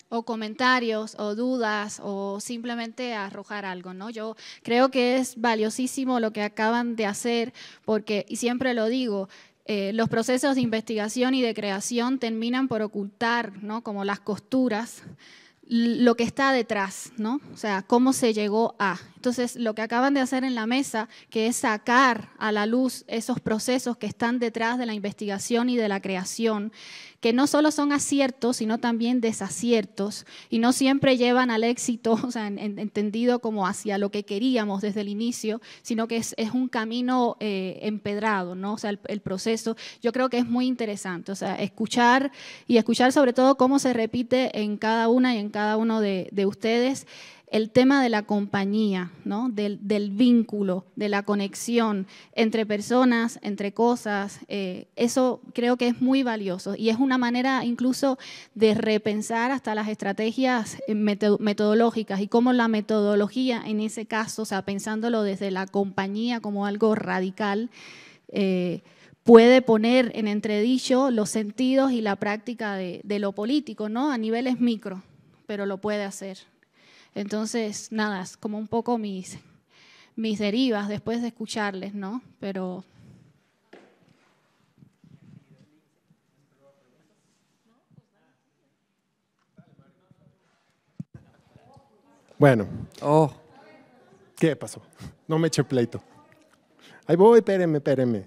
o comentarios o dudas o simplemente arrojar algo, ¿no? Yo creo que es valiosísimo lo que acaban de hacer porque, y siempre lo digo, los procesos de investigación y de creación terminan por ocultar, ¿no? Como las costuras, lo que está detrás, ¿no? O sea, cómo se llegó a. Entonces, lo que acaban de hacer en la mesa, que es sacar a la luz esos procesos que están detrás de la investigación y de la creación, que no solo son aciertos, sino también desaciertos, y no siempre llevan al éxito, o sea, entendido como hacia lo que queríamos desde el inicio, sino que es un camino empedrado, ¿no? O sea, el proceso, yo creo que es muy interesante, o sea, escuchar sobre todo cómo se repite en cada una y en cada uno de ustedes el tema de la compañía, ¿no? Del vínculo, de la conexión entre personas, entre cosas, eso creo que es muy valioso y es una manera incluso de repensar hasta las estrategias metodológicas y cómo la metodología en ese caso, o sea, pensándolo desde la compañía como algo radical, puede poner en entredicho los sentidos y la práctica de lo político, ¿no? A niveles micro, pero lo puede hacer. Entonces, nada, es como un poco mis derivas después de escucharles, ¿no? Pero… Bueno. ¿Qué pasó? No me eche pleito. Ahí voy, espérenme.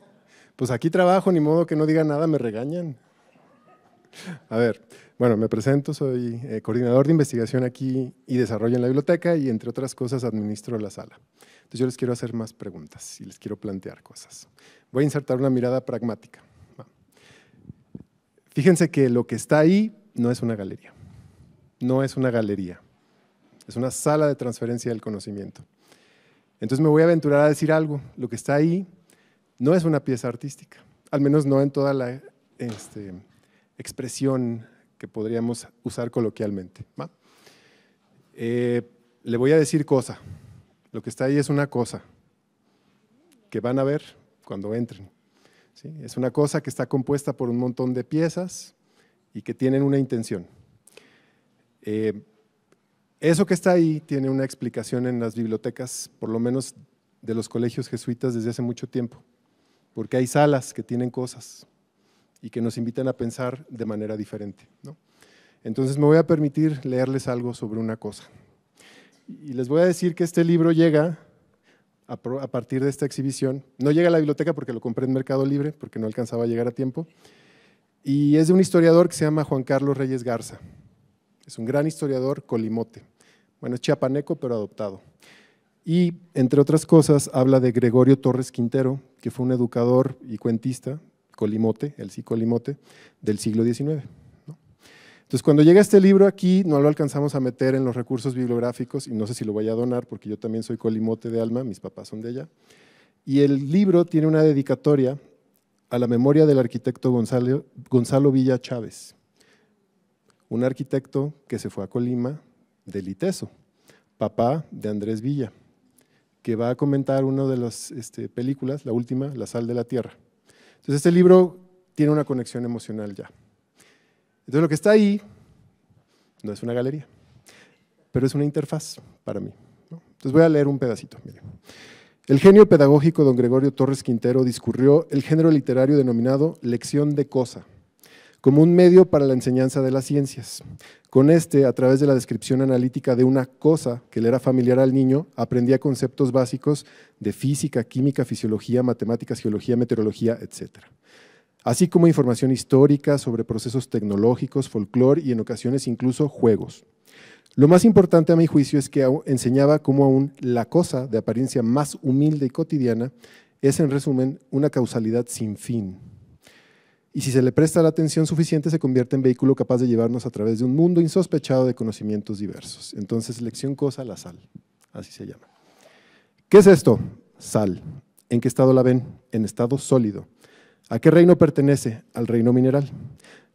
Pues aquí trabajo, ni modo que no diga nada, me regañan. A ver, bueno, me presento, soy coordinador de investigación aquí y desarrollo en la biblioteca y entre otras cosas administro la sala. Entonces yo les quiero hacer más preguntas y les quiero plantear cosas. Voy a insertar una mirada pragmática. Fíjense que lo que está ahí no es una galería, no es una galería, es una sala de transferencia del conocimiento. Entonces me voy a aventurar a decir algo, lo que está ahí no es una pieza artística, al menos no en toda la expresión que podríamos usar coloquialmente. ¿Va? Le voy a decir cosa, lo que está ahí es una cosa que van a ver cuando entren. ¿Sí? Es una cosa que está compuesta por un montón de piezas y que tienen una intención. Eso que está ahí tiene una explicación en las bibliotecas, por lo menos de los colegios jesuitas desde hace mucho tiempo, porque hay salas que tienen cosas y que nos invitan a pensar de manera diferente, ¿no? Entonces me voy a permitir leerles algo sobre una cosa. Y les voy a decir que este libro llega a partir de esta exhibición. No llega a la biblioteca porque lo compré en Mercado Libre, porque no alcanzaba a llegar a tiempo. Y es de un historiador que se llama Juan Carlos Reyes Garza. Es un gran historiador colimote. Bueno, es chiapaneco, pero adoptado. Y, entre otras cosas, habla de Gregorio Torres Quintero, que fue un educador y cuentista, colimote, el sí colimote, del siglo XIX, ¿no? Entonces Entonces, cuando llega este libro aquí, no lo alcanzamos a meter en los recursos bibliográficos y no sé si lo voy a donar porque yo también soy colimote de alma, mis papás son de allá. Y el libro tiene una dedicatoria a la memoria del arquitecto Gonzalo Villa Chávez, un arquitecto que se fue a Colima del ITESO, papá de Andrés Villa, que va a comentar una de las películas, la última, La sal de la tierra. Entonces, este libro tiene una conexión emocional ya. Entonces, lo que está ahí no es una galería, pero es una interfaz para mí, ¿no? Entonces, voy a leer un pedacito. Miren. El genio pedagógico don Gregorio Torres Quintero discurrió el género literario denominado lección de cosa, como un medio para la enseñanza de las ciencias. Con a través de la descripción analítica de una cosa que le era familiar al niño, aprendía conceptos básicos de física, química, fisiología, matemáticas, geología, meteorología, etc. Así como información histórica sobre procesos tecnológicos, folclore y en ocasiones incluso juegos. Lo más importante a mi juicio es que enseñaba cómo aún la cosa de apariencia más humilde y cotidiana es en resumen una causalidad sin fin. Y si se le presta la atención suficiente se convierte en vehículo capaz de llevarnos a través de un mundo insospechado de conocimientos diversos. Entonces, lección cosa, la sal, así se llama. ¿Qué es esto? Sal. ¿En qué estado la ven? En estado sólido. ¿A qué reino pertenece? Al reino mineral.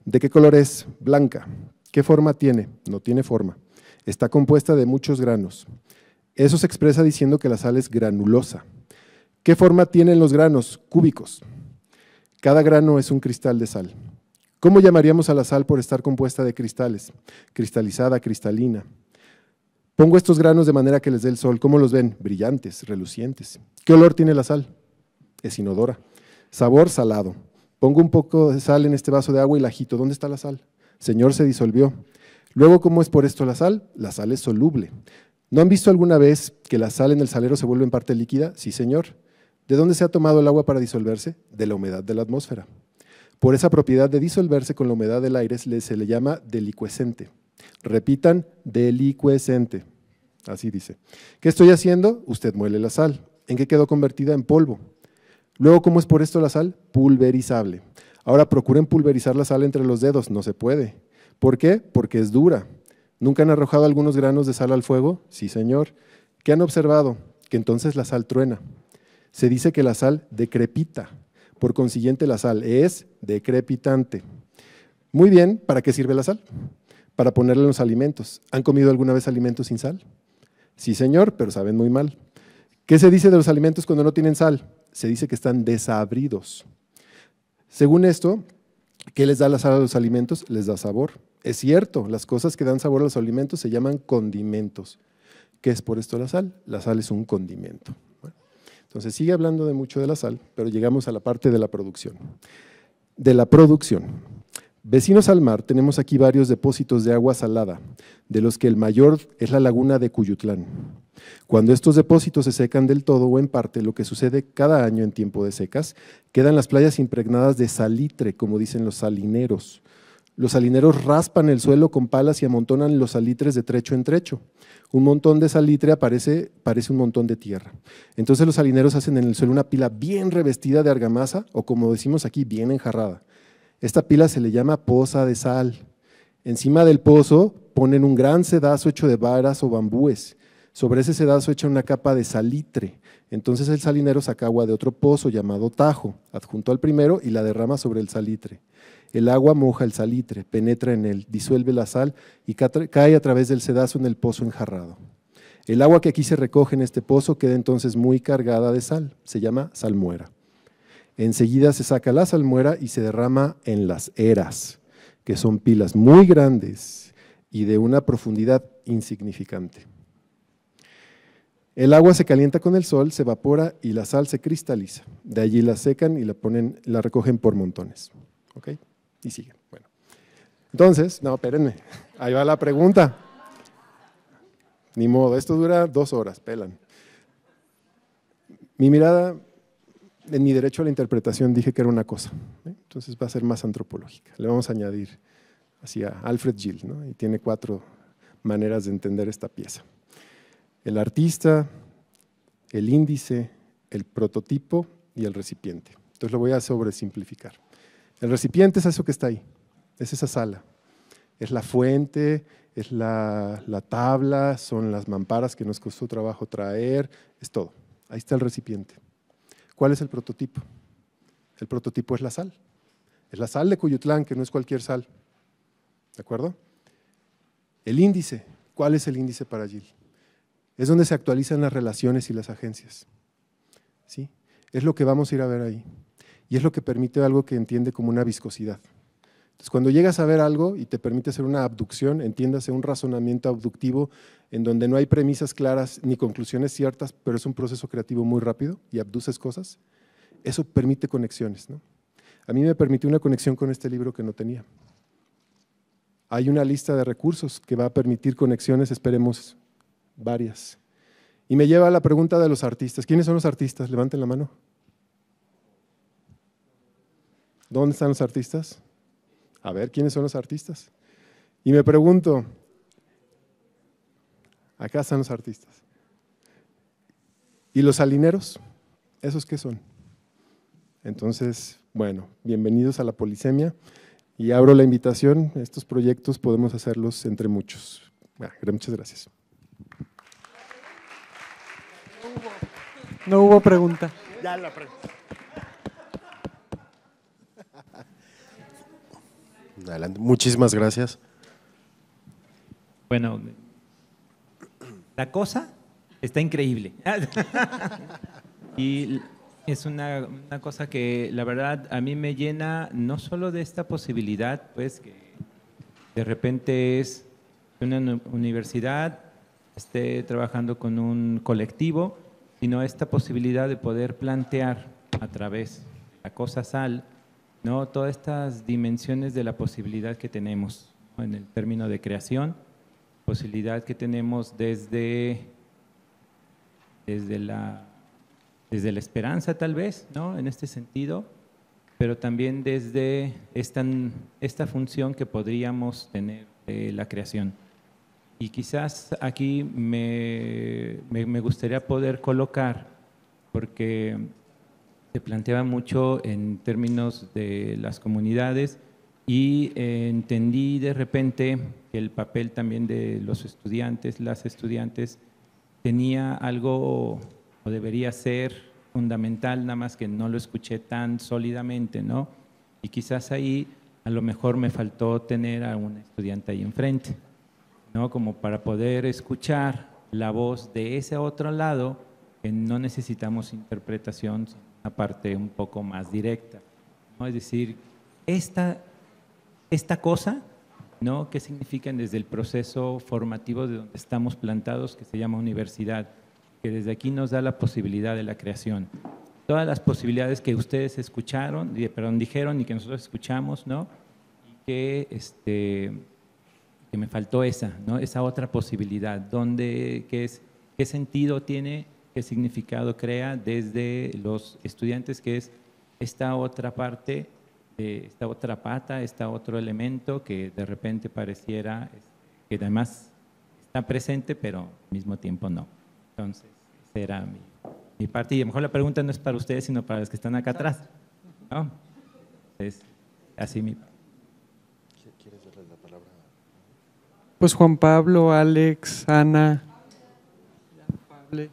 ¿De qué color es? Blanca. ¿Qué forma tiene? No tiene forma. Está compuesta de muchos granos. Eso se expresa diciendo que la sal es granulosa. ¿Qué forma tienen los granos? Cúbicos. Cada grano es un cristal de sal. ¿Cómo llamaríamos a la sal por estar compuesta de cristales? Cristalizada, cristalina. Pongo estos granos de manera que les dé el sol. ¿Cómo los ven? Brillantes, relucientes. ¿Qué olor tiene la sal? Es inodora. Sabor salado. Pongo un poco de sal en este vaso de agua y la agito. ¿Dónde está la sal? Señor, se disolvió. Luego, ¿cómo es por esto la sal? La sal es soluble. ¿No han visto alguna vez que la sal en el salero se vuelve en parte líquida? Sí, señor. ¿De dónde se ha tomado el agua para disolverse? De la humedad de la atmósfera. Por esa propiedad de disolverse con la humedad del aire se le llama delicuescente. Repitan, delicuescente. Así dice. ¿Qué estoy haciendo? Usted muele la sal. ¿En qué quedó convertida? En polvo. Luego, ¿cómo es por esto la sal? Pulverizable. Ahora, procuren pulverizar la sal entre los dedos. No se puede. ¿Por qué? Porque es dura. ¿Nunca han arrojado algunos granos de sal al fuego? Sí, señor. ¿Qué han observado? Que entonces la sal truena. Se dice que la sal decrepita, por consiguiente la sal es decrepitante. Muy bien, ¿para qué sirve la sal? Para ponerla en los alimentos. ¿Han comido alguna vez alimentos sin sal? Sí, señor, pero saben muy mal. ¿Qué se dice de los alimentos cuando no tienen sal? Se dice que están desabridos. Según esto, ¿qué les da la sal a los alimentos? Les da sabor. Es cierto, las cosas que dan sabor a los alimentos se llaman condimentos. ¿Qué es por esto la sal? La sal es un condimento. Entonces sigue hablando de mucho de la sal, pero llegamos a la parte de la producción. De la producción. Vecinos al mar, tenemos aquí varios depósitos de agua salada, de los que el mayor es la laguna de Cuyutlán. Cuando estos depósitos se secan del todo o en parte, lo que sucede cada año en tiempo de secas, quedan las playas impregnadas de salitre, como dicen los salineros. Los salineros raspan el suelo con palas y amontonan los salitres de trecho en trecho. Un montón de salitre parece un montón de tierra. Entonces los salineros hacen en el suelo una pila bien revestida de argamasa o como decimos aquí, bien enjarrada. Esta pila se le llama poza de sal. Encima del pozo ponen un gran sedazo hecho de varas o bambúes. Sobre ese sedazo echan una capa de salitre. Entonces el salinero saca agua de otro pozo llamado tajo, adjunto al primero y la derrama sobre el salitre. El agua moja el salitre, penetra en él, disuelve la sal y cae a través del sedazo en el pozo enjarrado. El agua que aquí se recoge en este pozo queda entonces muy cargada de sal, se llama salmuera. Enseguida se saca la salmuera y se derrama en las eras, que son pilas muy grandes y de una profundidad insignificante. El agua se calienta con el sol, se evapora y la sal se cristaliza. De allí la secan y la recogen por montones. ¿Ok? Y sigue. Bueno. Entonces, no, espérenme, ahí va la pregunta. Ni modo, esto dura 2 horas, pelan. Mi mirada, en mi derecho a la interpretación dije que era una cosa, ¿eh? Entonces va a ser más antropológica. Le vamos a añadir así a Alfred Gill, ¿no? Y tiene 4 maneras de entender esta pieza. El artista, el índice, el prototipo y el recipiente. Entonces lo voy a sobresimplificar. El recipiente es eso que está ahí, es esa sala. Es la fuente, es la tabla, son las mamparas que nos costó trabajo traer, es todo. Ahí está el recipiente. ¿Cuál es el prototipo? El prototipo es la sal. Es la sal de Cuyutlán, que no es cualquier sal. ¿De acuerdo? El índice. ¿Cuál es el índice para GIL? Es donde se actualizan las relaciones y las agencias. ¿Sí? Es lo que vamos a ir a ver ahí. Y es lo que permite algo que entiende como una viscosidad. Entonces, cuando llegas a ver algo y te permite hacer una abducción, entiéndase un razonamiento abductivo en donde no hay premisas claras ni conclusiones ciertas, pero es un proceso creativo muy rápido y abduces cosas, eso permite conexiones, ¿no? A mí me permitió una conexión con este libro que no tenía. Hay una lista de recursos que va a permitir conexiones, esperemos varias. Y me lleva a la pregunta de los artistas. ¿Quiénes son los artistas? Levanten la mano. ¿Dónde están los artistas? A ver, ¿quiénes son los artistas? Y me pregunto, acá están los artistas. ¿Y los salineros? ¿Esos qué son? Entonces, bueno, bienvenidos a la Polisemia y abro la invitación. Estos proyectos podemos hacerlos entre muchos. Muchas gracias. No hubo pregunta. Ya la pregunta. Adelante. Muchísimas gracias. Bueno, la cosa está increíble. Y es una cosa que la verdad a mí me llena no solo de esta posibilidad, pues que de repente es una universidad esté trabajando con un colectivo, sino esta posibilidad de poder plantear a través de la cosa sal, ¿no? Todas estas dimensiones de la posibilidad que tenemos, ¿no? En el término de creación, posibilidad que tenemos desde la esperanza tal vez, ¿no? En este sentido, pero también desde esta función que podríamos tener de la creación. Y quizás aquí me gustaría poder colocar, porque se planteaba mucho en términos de las comunidades y entendí de repente que el papel también de los estudiantes, las estudiantes, tenía algo o debería ser fundamental, nada más que no lo escuché tan sólidamente, ¿no? Y quizás ahí a lo mejor me faltó tener a una estudiante ahí enfrente, ¿no? Como para poder escuchar la voz de ese otro lado, que no necesitamos interpretación, sino una parte un poco más directa, ¿no? Es decir, esta cosa, ¿no? ¿Qué significan desde el proceso formativo de donde estamos plantados, que se llama universidad? Que desde aquí nos da la posibilidad de la creación. Todas las posibilidades que ustedes escucharon, dijeron y que nosotros escuchamos, ¿no? Y que me faltó esa, ¿no? Esa otra posibilidad, qué sentido tiene, qué significado crea desde los estudiantes, que es esta otra parte, esta otra pata, este otro elemento que de repente pareciera que además está presente, pero al mismo tiempo no. Entonces, esa era mi parte. Y a lo mejor la pregunta no es para ustedes, sino para los que están acá atrás, ¿no? Entonces, así mi parte. ¿Quieres darle la palabra? Pues Juan Pablo, Alex, Ana. Pablo.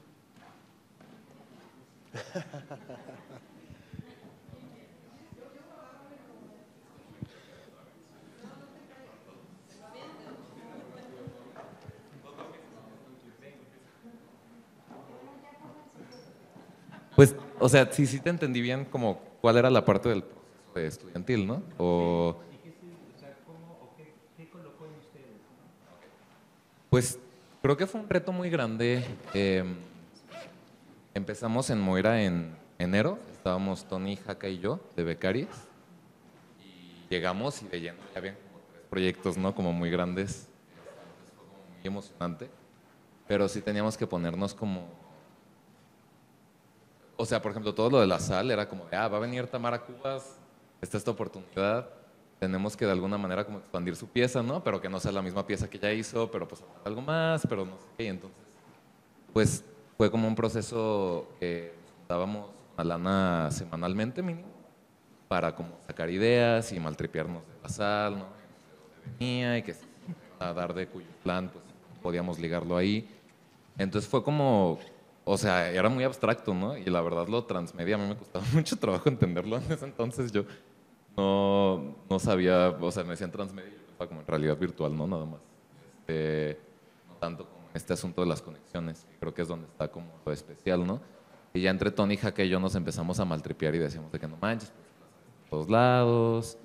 Pues, o sea, sí te entendí bien como cuál era la parte del proceso estudiantil, ¿no? Pues creo que fue un reto muy grande. Empezamos en Moira en enero, estábamos Tony, Jaca y yo, de becarios, y llegamos y de lleno ya habían como 3 proyectos, ¿no? Como muy grandes, entonces fue como muy emocionante, pero sí teníamos que ponernos como… O sea, por ejemplo, todo lo de la sal era como de, va a venir Tamara Cubas, está esta oportunidad, tenemos que de alguna manera como expandir su pieza, ¿no? Pero que no sea la misma pieza que ya hizo, pero pues algo más, pero no sé qué. Y entonces, pues fue como un proceso que dábamos una lana semanalmente mínimo para como sacar ideas y maltripearnos de la sal, ¿no? venía y que a dar de Cuyutlán, pues podíamos ligarlo ahí. Entonces fue como, o sea, era muy abstracto, ¿no? Y la verdad lo transmedia a mí me costaba mucho trabajo entenderlo en ese entonces. Yo no sabía, o sea, me decían transmedia y yo estaba como en realidad virtual, ¿no? Nada más. No tanto como este asunto de las conexiones, creo que es donde está como lo especial, ¿no? Y ya entre Tony, Jaque y yo nos empezamos a maltripear y decíamos de que no manches, pues por todos lados,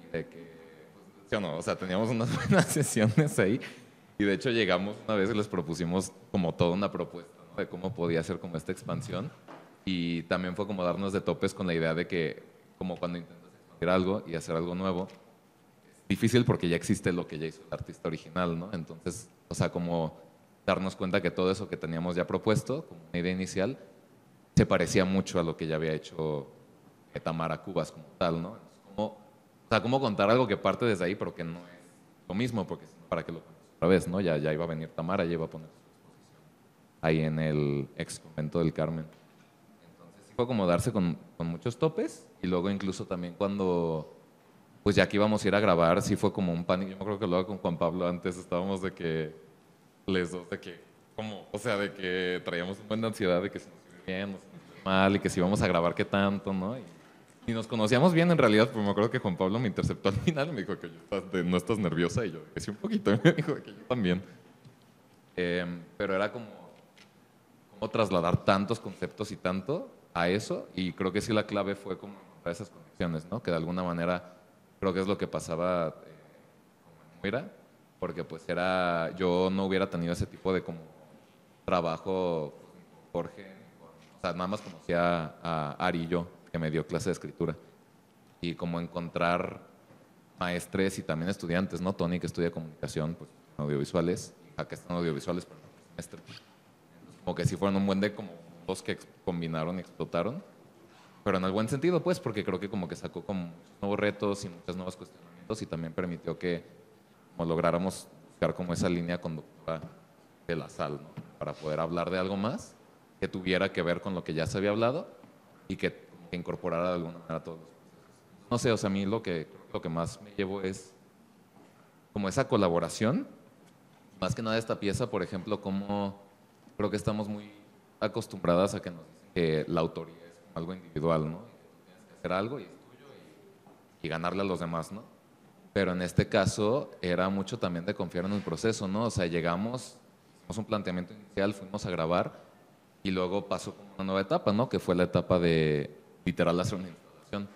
y de que, pues, ¿sí o no? O sea, teníamos unas buenas sesiones ahí, y de hecho llegamos una vez y les propusimos como toda una propuesta, ¿no? De cómo podía ser como esta expansión, y también fue como darnos de topes con la idea de que, como cuando intentas expandir algo y hacer algo nuevo, es difícil porque ya existe lo que ya hizo el artista original, ¿no? Entonces, o sea, como darnos cuenta que todo eso que teníamos ya propuesto, como una idea inicial, se parecía mucho a lo que ya había hecho Tamara Cubas como tal, ¿no? O sea, cómo contar algo que parte desde ahí, pero que no es lo mismo, porque para que lo cuentes otra vez, ¿no? Ya iba a venir Tamara, ya iba a poner su exposición ahí en el ex convento del Carmen. Entonces sí fue como darse con muchos topes, y luego incluso también cuando, pues ya que íbamos a ir a grabar, sí fue como un pánico. Yo me acuerdo que lo hago con Juan Pablo antes, estábamos de que, les dos, de que, como, o sea, de que traíamos un buen de ansiedad de que se nos iba bien, nos iba mal, y que si íbamos a grabar qué tanto, ¿no? Y nos conocíamos bien en realidad, pero me acuerdo que Juan Pablo me interceptó al final y me dijo que no estás nerviosa, y yo, que sí, un poquito, y me dijo que yo también. Pero era como trasladar tantos conceptos y tanto a eso, y creo que sí la clave fue como encontrar esas conexiones, ¿no? Que de alguna manera creo que es lo que pasaba como en Moira, porque pues yo no hubiera tenido ese tipo de como trabajo con Jorge, o sea, nada más conocía a Ari y yo, que me dio clase de escritura, y como encontrar maestres y también estudiantes, ¿no? Tony, que estudia comunicación, pues audiovisuales, y Jaque está en audiovisuales, pero no es maestre. Entonces, como que sí fueron un buen de como dos que combinaron y explotaron, pero en el buen sentido, pues, porque creo que como que sacó como muchos nuevos retos y muchos nuevos cuestionamientos, y también permitió que como lográramos buscar como esa línea conductora de la sal, ¿no? Para poder hablar de algo más que tuviera que ver con lo que ya se había hablado y que incorporara de alguna manera todos los procesos. No sé, o sea, a mí lo que más me llevo es como esa colaboración, más que nada esta pieza, por ejemplo, como creo que estamos muy acostumbradas a que nos dicen que la autoría es como algo individual, ¿no? Y que tú tienes que hacer algo y es tuyo y ganarle a los demás, ¿no? Pero en este caso era mucho también de confiar en el proceso, ¿no? O sea, hicimos un planteamiento inicial, fuimos a grabar, y luego pasó como una nueva etapa, ¿no? Que fue la etapa de literal hacer una instalación.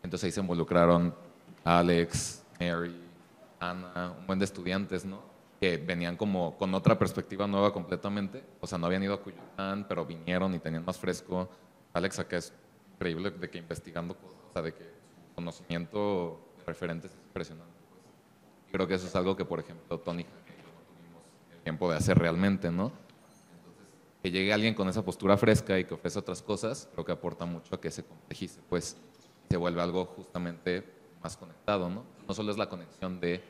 Entonces ahí se involucraron Alex, Mary, Ana, un buen de estudiantes, ¿no? Que venían como con otra perspectiva nueva completamente. O sea, no habían ido a Cuyutlán, pero vinieron y tenían más fresco. Alex acá es increíble de que investigando cosas, o sea, de que su conocimiento de referentes es impresionante, pues. Y creo que eso es algo que, por ejemplo, Tony y yo no tuvimos el tiempo de hacer realmente, ¿no? Que llegue alguien con esa postura fresca y que ofrece otras cosas, creo que aporta mucho a que se complejice, pues se vuelve algo justamente más conectado, ¿no? No solo es la conexión de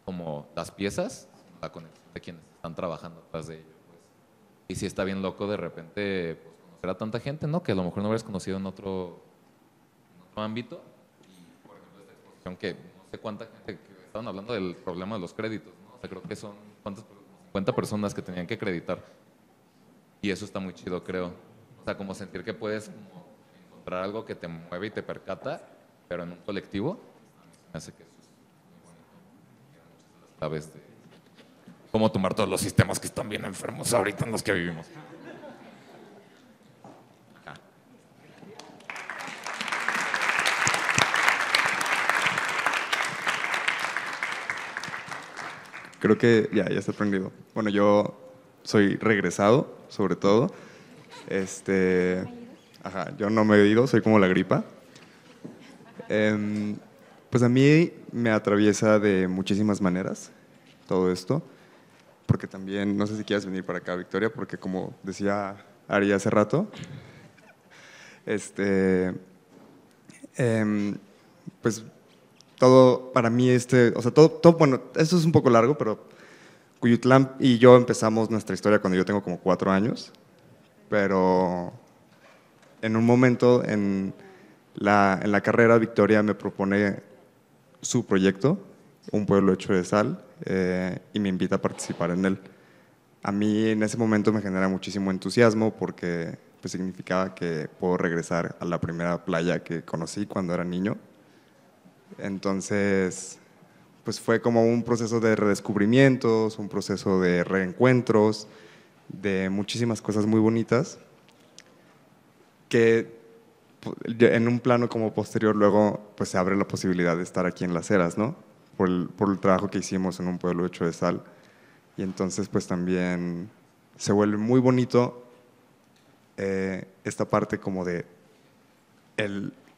como las piezas, sino la conexión de quienes están trabajando atrás de ello, pues. Y sí está bien loco de repente pues, conocer a tanta gente, ¿no? Que a lo mejor no hubieras conocido en otro ámbito. Y por ejemplo esta exposición que no sé cuánta gente, que estaban hablando del problema de los créditos, ¿no? O sea, creo que son 50 personas que tenían que acreditar. Y eso está muy chido, creo. O sea, como sentir que puedes como encontrar algo que te mueve y te percata, pero en un colectivo, a mí se me hace que eso es muy bonito. Y muchas de las claves de cómo tomar todos los sistemas que están bien enfermos ahorita en los que vivimos. Creo que ya está prendido. Bueno, yo soy regresado, sobre todo. Yo no me he ido, soy como la gripa. Pues a mí me atraviesa de muchísimas maneras todo esto, porque también, no sé si quieres venir para acá, Victoria, porque como decía Ari hace rato, pues todo para mí, o sea, todo, bueno, esto es un poco largo, pero Cuyutlán y yo empezamos nuestra historia cuando yo tengo como 4 años, pero en un momento en la carrera Victoria me propone su proyecto Un pueblo hecho de sal, y me invita a participar en él. A mí en ese momento me genera muchísimo entusiasmo porque pues, significaba que puedo regresar a la primera playa que conocí cuando era niño. Entonces, pues fue como un proceso de redescubrimientos, un proceso de reencuentros, de muchísimas cosas muy bonitas que en un plano como posterior luego pues se abre la posibilidad de estar aquí en Las Heras, ¿no? Por el trabajo que hicimos en un pueblo hecho de sal. Y entonces pues también se vuelve muy bonito esta parte como de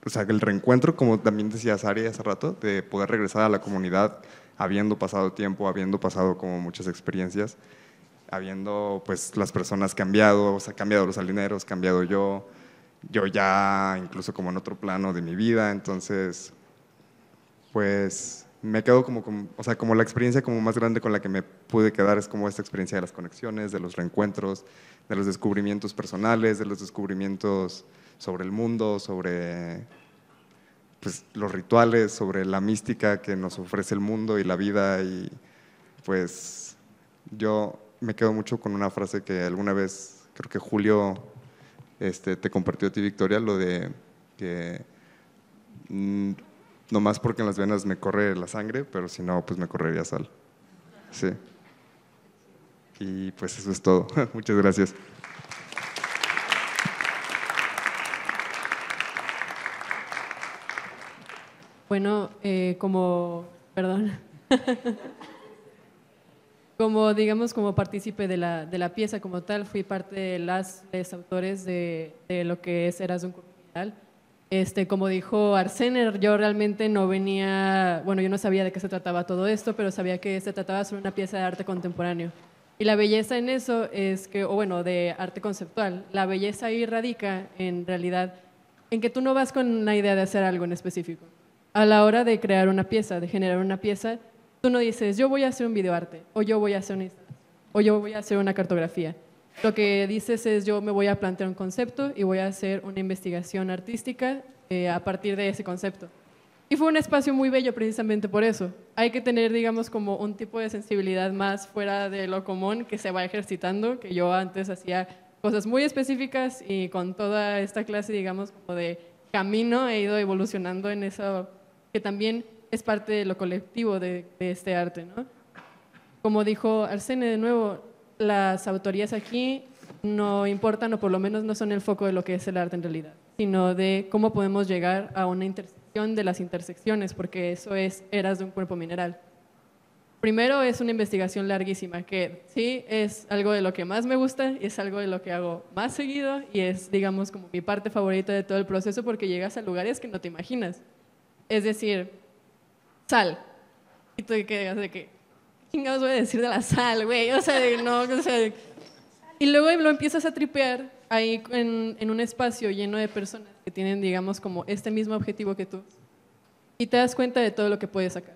o sea, el reencuentro, como también decía Sari hace rato, de poder regresar a la comunidad habiendo pasado tiempo, habiendo pasado como muchas experiencias, habiendo pues las personas cambiado, o sea, cambiado los salineros, cambiado yo ya incluso como en otro plano de mi vida, entonces pues me quedo o sea, como la experiencia como más grande con la que me pude quedar es como esta experiencia de las conexiones, de los reencuentros, de los descubrimientos personales, de los descubrimientos sobre el mundo, sobre pues, los rituales, sobre la mística que nos ofrece el mundo y la vida. Y pues yo me quedo mucho con una frase que alguna vez, creo que Julio te compartió a ti, Victoria, lo de que no más porque en las venas me corre la sangre, pero si no, pues me correría sal. Sí. Y pues eso es todo. Muchas gracias. Bueno, digamos, como partícipe de la pieza como tal, fui parte de los autores de lo que es Eras de un cuerpo mineral. Como dijo Arsene, yo realmente no venía, bueno, yo no sabía de qué se trataba todo esto, pero sabía que se trataba sobre una pieza de arte contemporáneo. Y la belleza en eso es que, o bueno, de arte conceptual, la belleza ahí radica en realidad en que tú no vas con una idea de hacer algo en específico. A la hora de crear una pieza, de generar una pieza, tú no dices, yo voy a hacer un videoarte, o yo voy a hacer una instalación, o yo voy a hacer una cartografía. Lo que dices es, yo me voy a plantear un concepto y voy a hacer una investigación artística a partir de ese concepto. Y fue un espacio muy bello precisamente por eso. Hay que tener, digamos, como un tipo de sensibilidad más fuera de lo común que se va ejercitando, que yo antes hacía cosas muy específicas y con toda esta clase, digamos, como de camino he ido evolucionando en eso, que también es parte de lo colectivo de este arte, ¿no? Como dijo Arsene de nuevo, las autorías aquí no importan, o por lo menos no son el foco de lo que es el arte en realidad, sino de cómo podemos llegar a una intersección de las intersecciones, porque eso es Eras de un cuerpo mineral. Primero es una investigación larguísima, que sí es algo de lo que más me gusta y es algo de lo que hago más seguido y es, digamos, como mi parte favorita de todo el proceso porque llegas a lugares que no te imaginas. Es decir, sal. Y tú quedas de que, ¿qué chingados voy a decir de la sal, güey? O sea, no, o sea, y luego lo empiezas a tripear ahí en un espacio lleno de personas que tienen, digamos, como este mismo objetivo que tú. Y te das cuenta de todo lo que puedes sacar.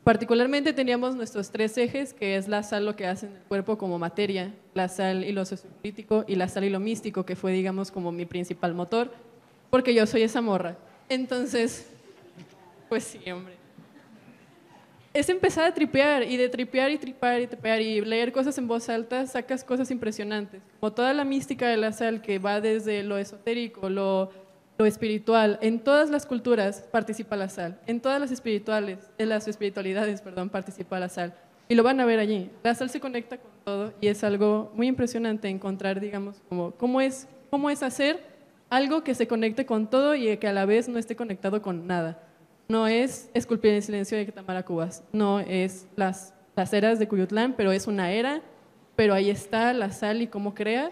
Particularmente teníamos nuestros 3 ejes, que es la sal, lo que hace en el cuerpo como materia, la sal y lo sociopolítico, y la sal y lo místico, que fue, digamos, como mi principal motor, porque yo soy esa morra. Entonces, pues sí, hombre. Es empezar a tripear, y de tripear y tripear y tripear, y leer cosas en voz alta, sacas cosas impresionantes. Como toda la mística de la sal, que va desde lo esotérico, lo espiritual. En todas las culturas participa la sal, en todas las espiritualidades, participa la sal. Y lo van a ver allí. La sal se conecta con todo y es algo muy impresionante encontrar, digamos, como cómo es hacer algo que se conecte con todo y que a la vez no esté conectado con nada. No es esculpir en silencio de Tamara Cubas, no es las eras de Cuyutlán, pero es una era, pero ahí está la sal y cómo crea.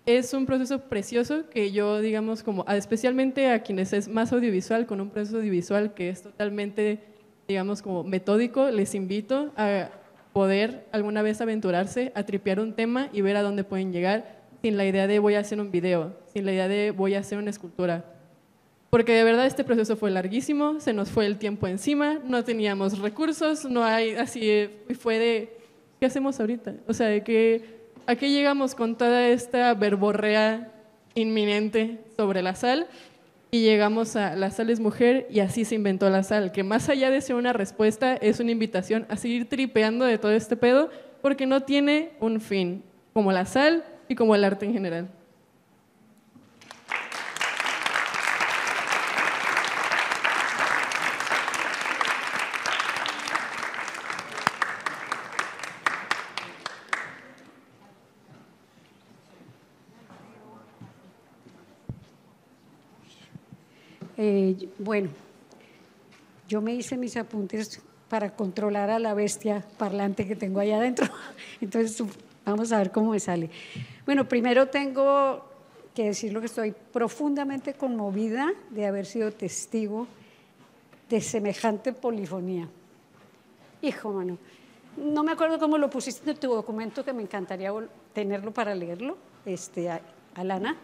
Es un proceso precioso que yo, digamos, como especialmente a quienes es más audiovisual, con un proceso audiovisual que es totalmente, digamos, como metódico, les invito a poder alguna vez aventurarse a tripear un tema y ver a dónde pueden llegar sin la idea de voy a hacer un video, sin la idea de voy a hacer una escultura. Porque de verdad este proceso fue larguísimo, se nos fue el tiempo encima, no teníamos recursos, no hay así, fue de, ¿qué hacemos ahorita? O sea, de que ¿a qué llegamos con toda esta verborrea inminente sobre la sal? y llegamos a la sal es mujer y así se inventó la sal, que más allá de ser una respuesta es una invitación a seguir tripeando de todo este pedo porque no tiene un fin, como la sal y como el arte en general. Bueno, yo me hice mis apuntes para controlar a la bestia parlante que tengo allá adentro. Entonces, vamos a ver cómo me sale. Bueno, primero tengo que decirlo que estoy profundamente conmovida de haber sido testigo de semejante polifonía. Hijo, mano, no me acuerdo cómo lo pusiste en tu documento, que me encantaría tenerlo para leerlo, Alana,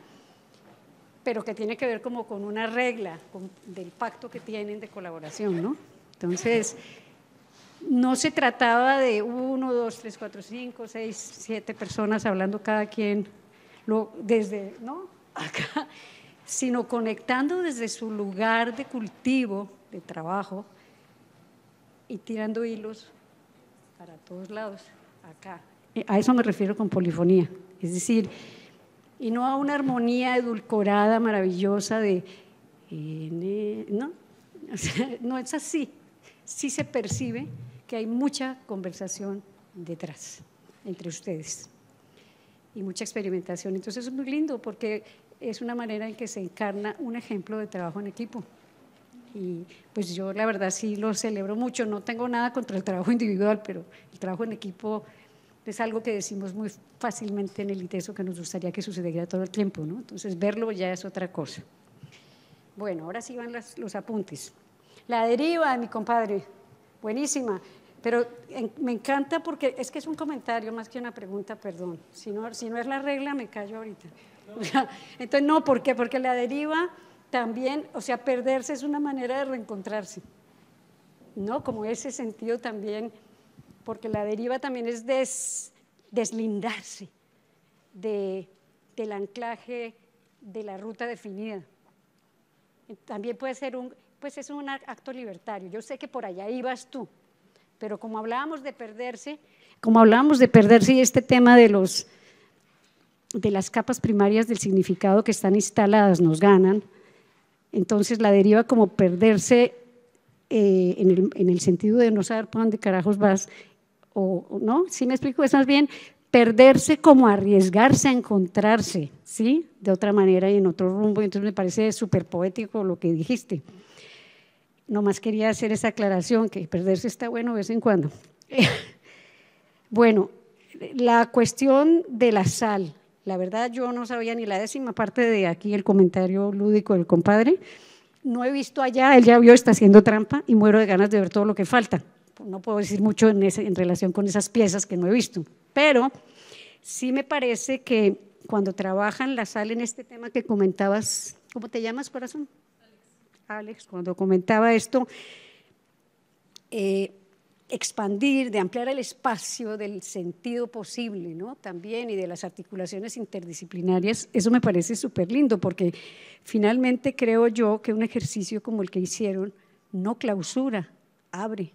pero que tiene que ver como con una regla del pacto que tienen de colaboración, ¿no? Entonces, no se trataba de 1, 2, 3, 4, 5, 6, 7 personas hablando cada quien desde, ¿no? Acá, sino conectando desde su lugar de cultivo, de trabajo, y tirando hilos para todos lados, acá. A eso me refiero con polifonía, es decir, y no a una armonía edulcorada, maravillosa de, ¿no? O sea, no es así. Sí se percibe que hay mucha conversación detrás entre ustedes y mucha experimentación. Entonces es muy lindo porque es una manera en que se encarna un ejemplo de trabajo en equipo. Y pues yo la verdad sí lo celebro mucho. No tengo nada contra el trabajo individual, pero el trabajo en equipo es algo que decimos muy fácilmente en el ITESO, que nos gustaría que sucediera todo el tiempo, ¿no? Entonces verlo ya es otra cosa. Bueno, ahora sí van los apuntes. La deriva de mi compadre, buenísima, pero me encanta porque es que es un comentario más que una pregunta, perdón. Si no es la regla, me callo ahorita. O sea, entonces, no, ¿por qué? Porque la deriva también, o sea, perderse es una manera de reencontrarse, ¿no? Como ese sentido también, porque la deriva también es deslindarse del anclaje de la ruta definida. También puede ser pues es un acto libertario. Yo sé que por allá ibas tú, pero como hablábamos de perderse y este tema de las capas primarias del significado que están instaladas nos ganan, entonces la deriva como perderse en el sentido de no saber por dónde carajos vas, o no, ¿sí me explico? Es más bien perderse como arriesgarse a encontrarse, ¿sí? De otra manera y en otro rumbo. Entonces me parece súper poético lo que dijiste. Nomás quería hacer esa aclaración, que perderse está bueno de vez en cuando. Bueno, la cuestión de la sal, la verdad yo no sabía ni la décima parte de aquí el comentario lúdico del compadre. No he visto allá, él ya vio, está haciendo trampa y muero de ganas de ver todo lo que falta. No puedo decir mucho en relación con esas piezas que no he visto, pero sí me parece que cuando trabajan la sal en este tema que comentabas, ¿cómo te llamas, corazón? Alex, cuando comentaba esto, expandir, de ampliar el espacio del sentido posible, ¿no? También, y de las articulaciones interdisciplinarias, eso me parece súper lindo, porque finalmente creo yo que un ejercicio como el que hicieron no clausura, abre.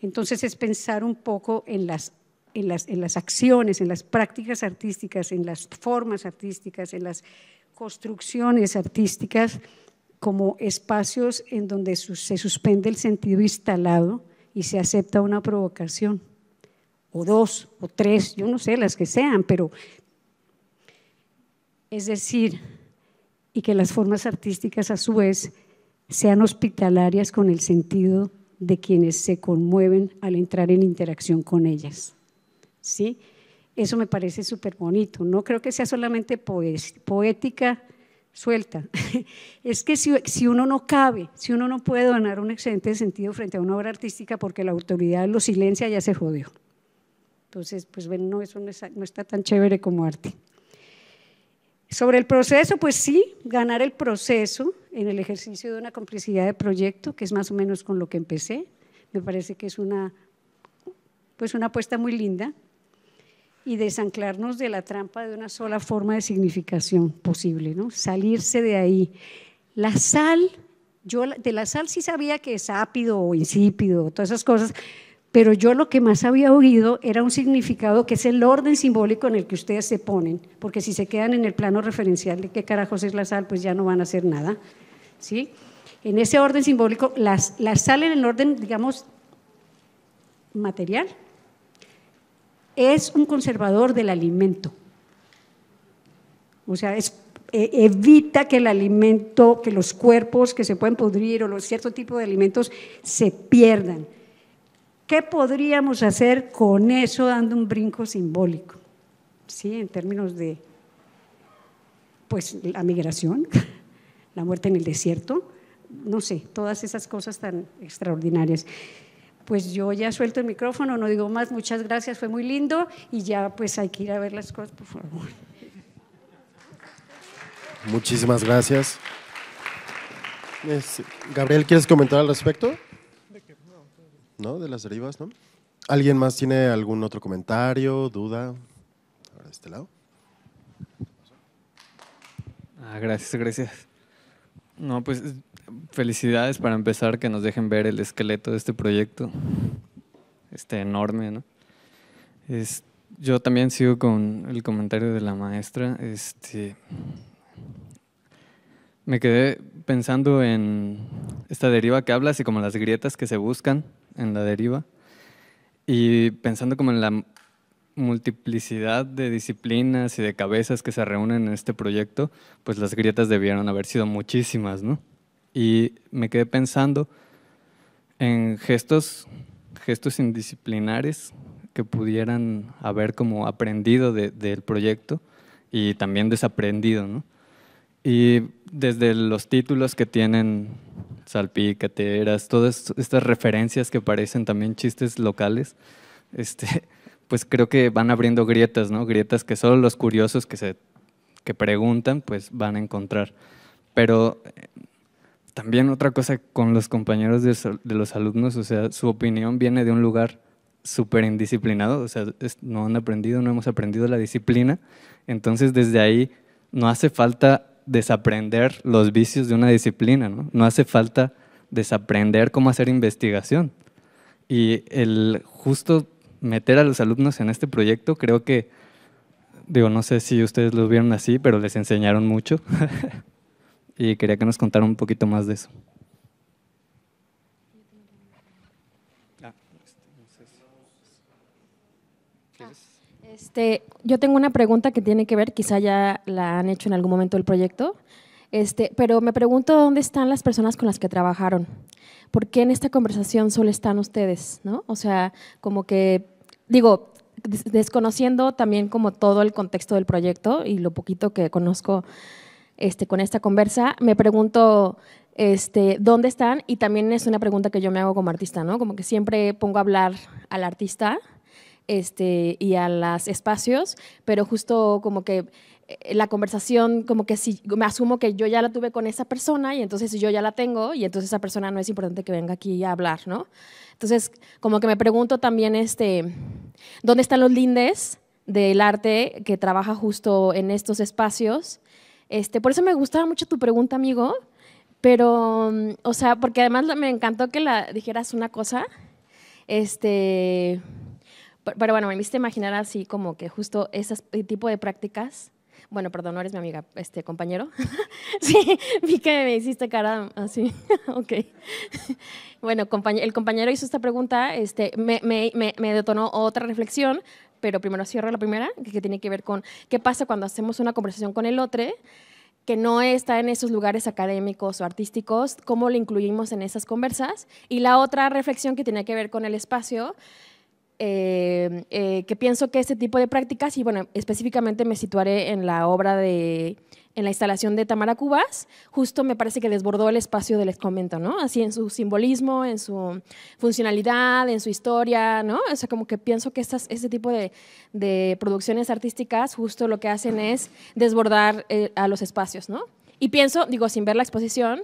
Entonces es pensar un poco en las acciones, en las prácticas artísticas, en las formas artísticas, en las construcciones artísticas, como espacios en donde se suspende el sentido instalado y se acepta una provocación, o 2 o 3, yo no sé, las que sean, pero es decir, y que las formas artísticas a su vez sean hospitalarias con el sentido de quienes se conmueven al entrar en interacción con ellas, ¿sí? Eso me parece súper bonito, no creo que sea solamente poética suelta, es que si uno no cabe, si uno no puede donar un excelente sentido frente a una obra artística porque la autoridad lo silencia, ya se jodió. Entonces, pues bueno, no, eso no está tan chévere como arte. Sobre el proceso, pues sí, ganar el proceso en el ejercicio de una complicidad de proyecto, que es más o menos con lo que empecé, me parece que es una apuesta muy linda, y desanclarnos de la trampa de una sola forma de significación posible, ¿no? Salirse de ahí. La sal, yo de la sal sí sabía que es ápido o insípido, todas esas cosas, pero yo lo que más había oído era un significado que es el orden simbólico en el que ustedes se ponen, porque si se quedan en el plano referencial de qué carajos es la sal, pues ya no van a hacer nada, ¿sí? En ese orden simbólico, la sal en el orden, digamos, material, es un conservador del alimento. O sea, evita que el alimento, que los cuerpos que se pueden pudrir o cierto tipo de alimentos se pierdan. ¿Qué podríamos hacer con eso dando un brinco simbólico? ¿Sí? En términos de, pues, la migración, la muerte en el desierto, no sé, todas esas cosas tan extraordinarias. Pues yo ya suelto el micrófono, no digo más, muchas gracias, fue muy lindo y ya pues hay que ir a ver las cosas, por favor. Muchísimas gracias. Gabriel, ¿quieres comentar al respecto? ¿No? De las derivas, ¿no? ¿Alguien más tiene algún otro comentario, duda? Ahora de este lado. Gracias. No, pues felicidades para empezar, que nos dejen ver el esqueleto de este proyecto, enorme, ¿no? Yo también sigo con el comentario de la maestra. Me quedé pensando en esta deriva que hablas y como las grietas que se buscan en la deriva, y pensando como en la multiplicidad de disciplinas y de cabezas que se reúnen en este proyecto, pues las grietas debieron haber sido muchísimas, ¿no? Y me quedé pensando en gestos indisciplinares que pudieran haber como aprendido del proyecto y también desaprendido, ¿no? Y desde los títulos que tienen salpicateras, todas estas referencias que parecen también chistes locales, pues creo que van abriendo grietas, ¿no? Grietas que solo los curiosos que preguntan pues van a encontrar. Pero también otra cosa con los compañeros de los alumnos, o sea, su opinión viene de un lugar súper indisciplinado, o sea, no hemos aprendido la disciplina, entonces desde ahí no hace falta desaprender los vicios de una disciplina, ¿no? No hace falta desaprender cómo hacer investigación. Y el justo meter a los alumnos en este proyecto, creo que, no sé si ustedes lo vieron así, pero les enseñaron mucho y quería que nos contaran un poquito más de eso. Yo tengo una pregunta que tiene que ver, quizá ya la han hecho en algún momento del proyecto, pero me pregunto dónde están las personas con las que trabajaron. ¿Por qué en esta conversación solo están ustedes, ¿no? O sea, como que, desconociendo también como todo el contexto del proyecto y lo poquito que conozco con esta conversa, me pregunto dónde están, y también es una pregunta que yo me hago como artista, ¿no? Como que siempre pongo a hablar al artista y a los espacios, pero justo como que la conversación, como que si me asumo que yo ya la tuve con esa persona y entonces yo ya la tengo y entonces esa persona no es importante que venga aquí a hablar, ¿no? Entonces, como que me pregunto también ¿dónde están los lindes del arte que trabaja justo en estos espacios? Por eso me gustaba mucho tu pregunta, amigo, pero, o sea, porque además me encantó que dijeras una cosa, pero bueno, me hiciste imaginar así como que justo ese tipo de prácticas. Bueno, perdón, no eres mi amiga, compañero. Sí, vi que me hiciste cara así. Ok. Bueno, el compañero hizo esta pregunta, me detonó otra reflexión, pero primero cierro la primera, que tiene que ver con qué pasa cuando hacemos una conversación con el otro, que no está en esos lugares académicos o artísticos, cómo lo incluimos en esas conversas. Y la otra reflexión que tiene que ver con el espacio, que pienso que este tipo de prácticas, y bueno, específicamente me situaré en la obra en la instalación de Tamara Cubas, justo me parece que desbordó el espacio del comento, ¿no? Así en su simbolismo, en su funcionalidad, en su historia, ¿no? O sea, como que pienso que este tipo de producciones artísticas justo lo que hacen es desbordar a los espacios, ¿no? Y pienso, sin ver la exposición,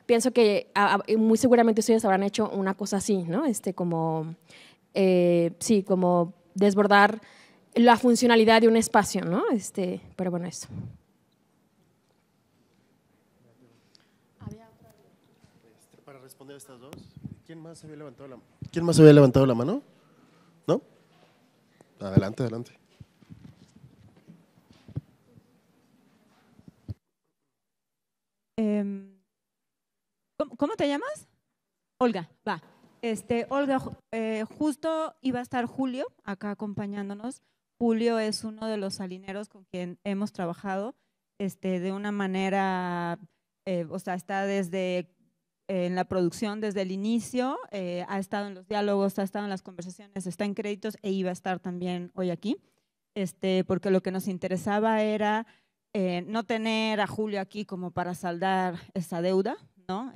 pienso que muy seguramente ustedes habrán hecho una cosa así, ¿no? Sí, como desbordar la funcionalidad de un espacio, ¿no? Pero bueno, eso. responder estas dos? ¿Quién más había levantado la mano? ¿No? Adelante, adelante. ¿Cómo te llamas? Olga, va. Olga, justo iba a estar Julio acá acompañándonos. Julio es uno de los salineros con quien hemos trabajado de una manera, o sea, está desde en la producción desde el inicio, ha estado en los diálogos, ha estado en las conversaciones, está en créditos e iba a estar también hoy aquí, porque lo que nos interesaba era no tener a Julio aquí como para saldar esa deuda, ¿no?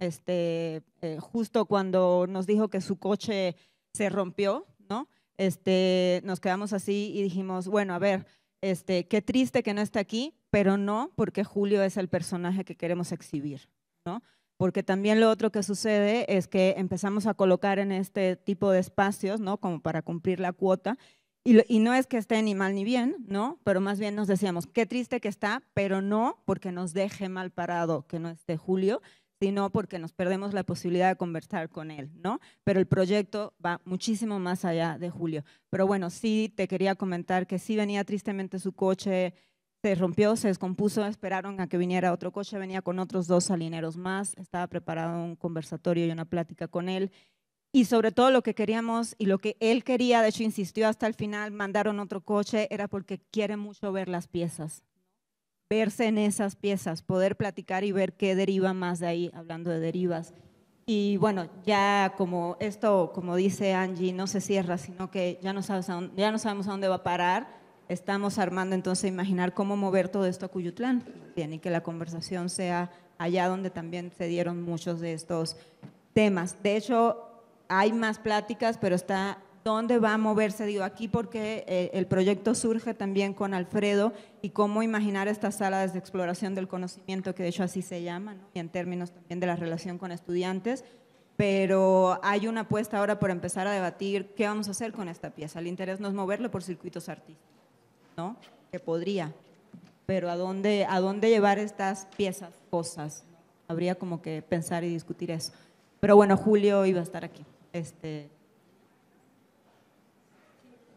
Justo cuando nos dijo que su coche se rompió, ¿no? Nos quedamos así y dijimos, bueno, a ver, qué triste que no está aquí, pero no porque Julio es el personaje que queremos exhibir, ¿no? Porque también lo otro que sucede es que empezamos a colocar en este tipo de espacios, ¿no? Como para cumplir la cuota, y no es que esté ni mal ni bien, ¿no? Pero más bien nos decíamos, qué triste que está, pero no porque nos deje mal parado que no esté Julio, sino porque nos perdemos la posibilidad de conversar con él, ¿no? Pero el proyecto va muchísimo más allá de Julio. Pero bueno, sí te quería comentar que sí venía tristemente su coche, se rompió, se descompuso, esperaron a que viniera otro coche, venía con otros 2 salineros más, estaba preparado un conversatorio y una plática con él. Y sobre todo lo que queríamos y lo que él quería, de hecho insistió hasta el final, mandaron otro coche, era porque quiere mucho ver las piezas, verse en esas piezas, poder platicar y ver qué deriva más de ahí, hablando de derivas. Y bueno, ya como esto, como dice Angie, no se cierra, sino que ya no sabemos a dónde va a parar. Estamos armando entonces imaginar cómo mover todo esto a Cuyutlán, bien, y que la conversación sea allá donde también se dieron muchos de estos temas. De hecho, hay más pláticas, pero está dónde va a moverse, digo aquí porque el proyecto surge también con Alfredo y cómo imaginar estas salas de exploración del conocimiento, que de hecho así se llama, ¿no? Y en términos también de la relación con estudiantes. Pero hay una apuesta ahora por empezar a debatir qué vamos a hacer con esta pieza. El interés no es moverlo por circuitos artísticos, ¿no? Que podría, pero ¿a dónde llevar estas piezas, cosas? Habría como que pensar y discutir eso. Pero bueno, Julio iba a estar aquí. Un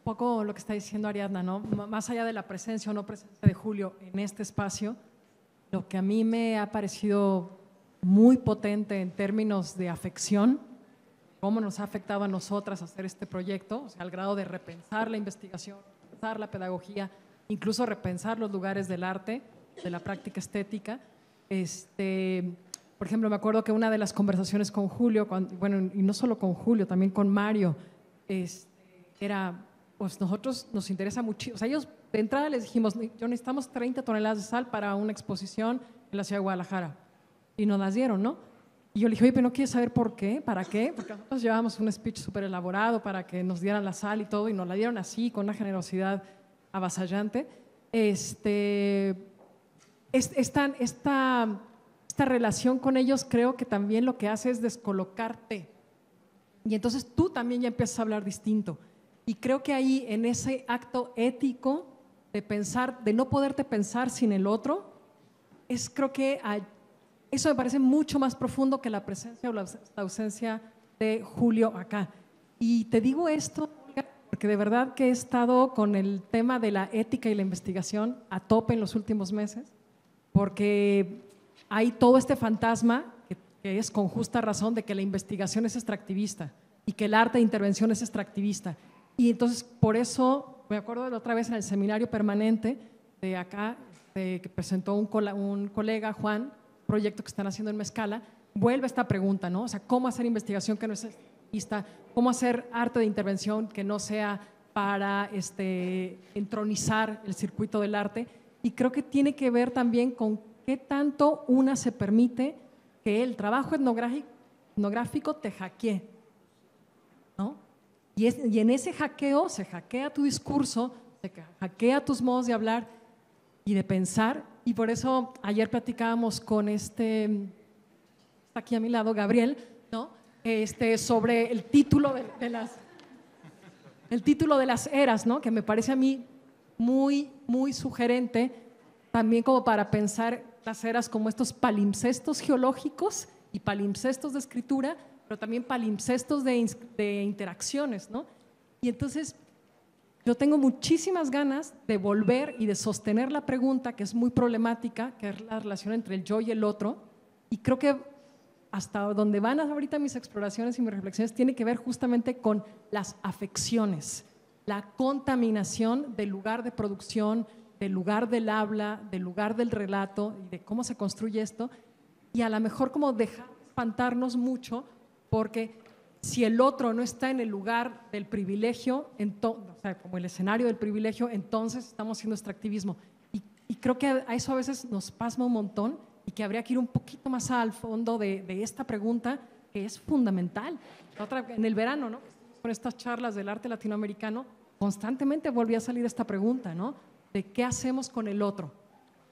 poco lo que está diciendo Ariadna, ¿no? Más allá de la presencia o no presencia de Julio en este espacio, lo que a mí me ha parecido muy potente en términos de afección, cómo nos ha afectado a nosotras hacer este proyecto, o sea, al grado de repensar la investigación, repensar la pedagogía, incluso repensar los lugares del arte, de la práctica estética. Por ejemplo, me acuerdo que una de las conversaciones con Julio, bueno, y no solo con Julio, también con Mario, era, pues nosotros nos interesa mucho, o sea, ellos de entrada les dijimos, yo necesitamos 30 toneladas de sal para una exposición en la ciudad de Guadalajara, y nos las dieron, ¿no? Y yo le dije, oye, pero ¿no quieres saber por qué? ¿Para qué? Porque nosotros llevábamos un speech súper elaborado para que nos dieran la sal y todo, y nos la dieron así, con una generosidad avasallante. Esta relación con ellos creo que también lo que hace es descolocarte. Y entonces tú también ya empiezas a hablar distinto. Y creo que ahí, en ese acto ético de pensar, de no poderte pensar sin el otro, creo que eso me parece mucho más profundo que la presencia o la ausencia de Julio acá. Y te digo esto porque de verdad que he estado con el tema de la ética y la investigación a tope en los últimos meses, porque hay todo este fantasma que es con justa razón de que la investigación es extractivista y que el arte de intervención es extractivista. Y entonces por eso me acuerdo de la otra vez en el seminario permanente de acá que presentó un colega, Juan, proyecto que están haciendo en Mezcala, vuelve esta pregunta, ¿no? O sea, ¿cómo hacer investigación que no es extractivista? ¿Cómo hacer arte de intervención que no sea para entronizar el circuito del arte? Y creo que tiene que ver también con qué tanto una se permite que el trabajo etnográfico te hackee, ¿no? Y en ese hackeo se hackea tu discurso, se hackea tus modos de hablar y de pensar. Y por eso ayer platicábamos con está aquí a mi lado, Gabriel, ¿no? Sobre el título de las eras, ¿no? Que me parece a mí muy, muy sugerente, también como para pensar las eras como estos palimpsestos geológicos y palimpsestos de escritura pero también palimpsestos de interacciones, ¿no? Y entonces yo tengo muchísimas ganas de volver y de sostener la pregunta, que es muy problemática, que es la relación entre el yo y el otro, y creo que hasta donde van ahorita mis exploraciones y mis reflexiones tiene que ver justamente con las afecciones, la contaminación del lugar de producción, del lugar del habla, del lugar del relato y de cómo se construye esto, y a lo mejor como dejar de espantarnos mucho, porque si el otro no está en el lugar del privilegio, o sea, como el escenario del privilegio, entonces estamos haciendo extractivismo. Y creo que a eso a veces nos pasma un montón y que habría que ir un poquito más al fondo de esta pregunta, que es fundamental. En el verano, ¿no? Con estas charlas del arte latinoamericano, constantemente volvía a salir esta pregunta, ¿no? De qué hacemos con el otro.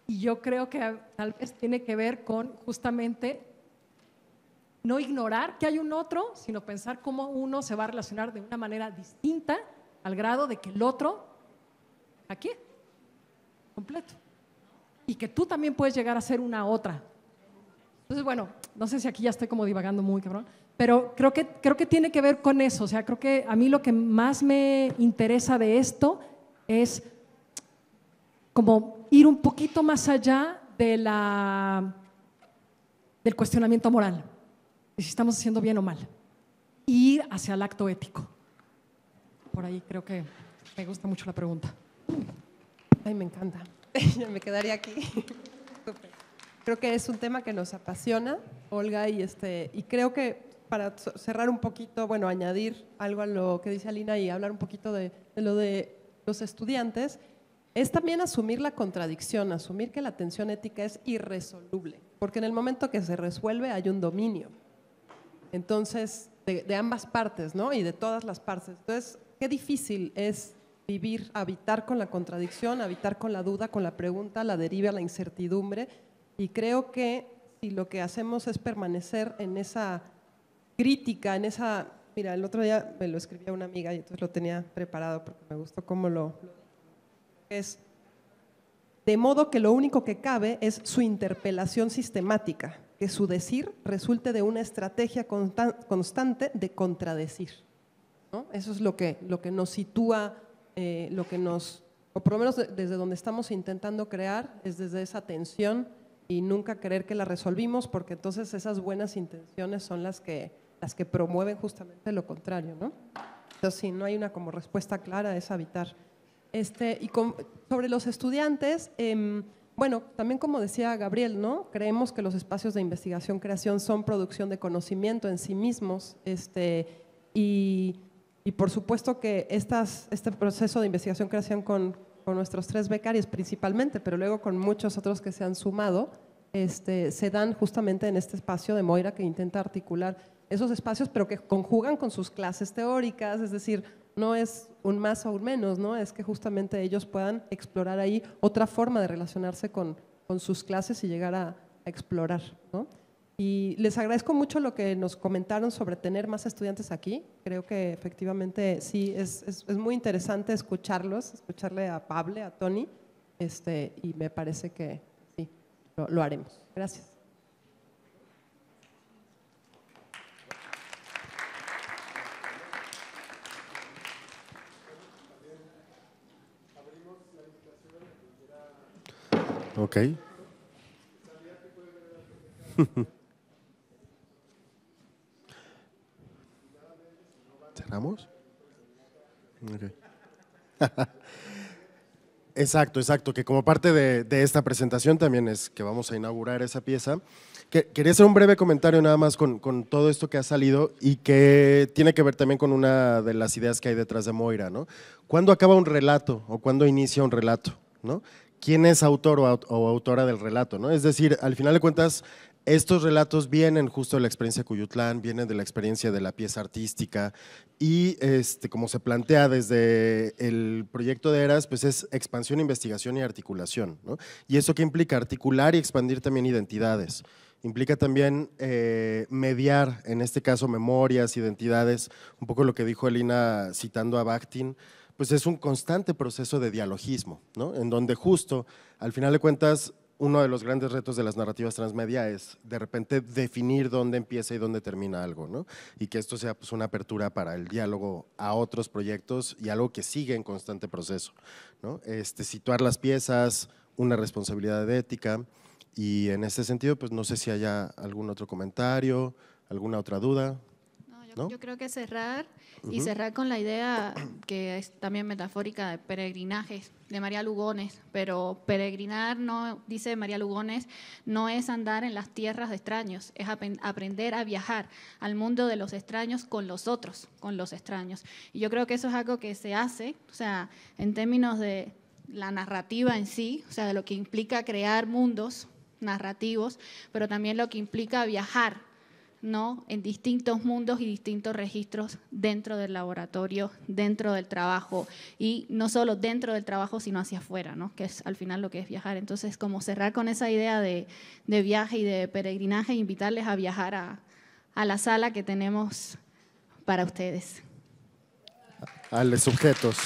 Y yo creo que tal vez tiene que ver con justamente no ignorar que hay un otro, sino pensar cómo uno se va a relacionar de una manera distinta al grado de que el otro, aquí, completo. Y que tú también puedes llegar a ser una otra. Entonces, bueno, no sé si aquí ya estoy como divagando muy cabrón, pero creo que tiene que ver con eso. O sea, creo que a mí lo que más me interesa de esto es como ir un poquito más allá de del cuestionamiento moral, de si estamos haciendo bien o mal, ir hacia el acto ético. Por ahí creo que me gusta mucho la pregunta. Ay, me encanta. Yo me quedaría aquí. Creo que es un tema que nos apasiona, Olga, y creo que para cerrar un poquito, bueno, añadir algo a lo que dice Alina y hablar un poquito de lo de los estudiantes, es también asumir la contradicción, asumir que la tensión ética es irresoluble, porque en el momento que se resuelve hay un dominio. Entonces, de ambas partes, ¿no? Y de todas las partes. Entonces, qué difícil es vivir, habitar con la contradicción, habitar con la duda, con la pregunta, la deriva, la incertidumbre. Y creo que si lo que hacemos es permanecer en esa crítica, en esa… Mira, el otro día me lo escribía una amiga y entonces lo tenía preparado porque me gustó cómo lo es. De modo que lo único que cabe es su interpelación sistemática, que su decir resulte de una estrategia constante de contradecir, ¿no? Eso es lo que nos sitúa, lo que nos, o por lo menos desde donde estamos intentando crear, es desde esa tensión y nunca creer que la resolvimos, porque entonces esas buenas intenciones son las que promueven justamente lo contrario, ¿no? Entonces, si no hay una como respuesta clara, es habitar. Sobre los estudiantes, bueno, también como decía Gabriel, ¿no? Creemos que los espacios de investigación-creación son producción de conocimiento en sí mismos, y por supuesto que este proceso de investigación-creación con nuestros 3 becarios principalmente, pero luego con muchos otros que se han sumado, se dan justamente en este espacio de Moira, que intenta articular esos espacios, pero que conjugan con sus clases teóricas, es decir, no es un más o un menos, ¿no? Es que justamente ellos puedan explorar ahí otra forma de relacionarse con sus clases y llegar a explorar, ¿no? Y les agradezco mucho lo que nos comentaron sobre tener más estudiantes aquí. Creo que efectivamente sí, es muy interesante escucharlos, escucharle a Pablo, a Tony, y me parece que sí, lo haremos. Gracias. Ok. ¿Cerramos? Okay. Exacto, que como parte de esta presentación también es que vamos a inaugurar esa pieza. Quería hacer un breve comentario nada más con todo esto que ha salido y que tiene que ver también con una de las ideas que hay detrás de Moira, ¿no? ¿Cuándo acaba un relato o cuándo inicia un relato, ¿no? ¿Quién es autor o autora del relato, ¿no? Es decir, al final de cuentas, estos relatos vienen justo de la experiencia de Cuyutlán, vienen de la experiencia de la pieza artística y como se plantea desde el proyecto de Eras, pues es expansión, investigación y articulación, ¿no? ¿Y eso qué implica? Articular y expandir también identidades. Implica también mediar, en este caso, memorias, identidades, un poco lo que dijo Elina citando a Bakhtin, pues es un constante proceso de dialogismo, ¿no? En donde justo, al final de cuentas, uno de los grandes retos de las narrativas transmedia es de repente definir dónde empieza y dónde termina algo, ¿no? Y que esto sea pues, una apertura para el diálogo a otros proyectos y algo que sigue en constante proceso, ¿no? Situar las piezas, una responsabilidad de ética, y en ese sentido, pues no sé si haya algún otro comentario, alguna otra duda. ¿No? Yo creo que cerrar y cerrar con la idea que es también metafórica de peregrinajes de María Lugones, pero peregrinar, no, dice María Lugones, no es andar en las tierras de extraños, es aprender a viajar al mundo de los extraños con los otros, con los extraños. Y yo creo que eso es algo que se hace, o sea, en términos de la narrativa en sí, o sea, de lo que implica crear mundos narrativos, pero también lo que implica viajar, ¿no? En distintos mundos y distintos registros dentro del laboratorio, dentro del trabajo, y no solo dentro del trabajo, sino hacia afuera, ¿no? Que es al final lo que es viajar. Entonces, como cerrar con esa idea de viaje y de peregrinaje, invitarles a viajar a la sala que tenemos para ustedes. A los objetos.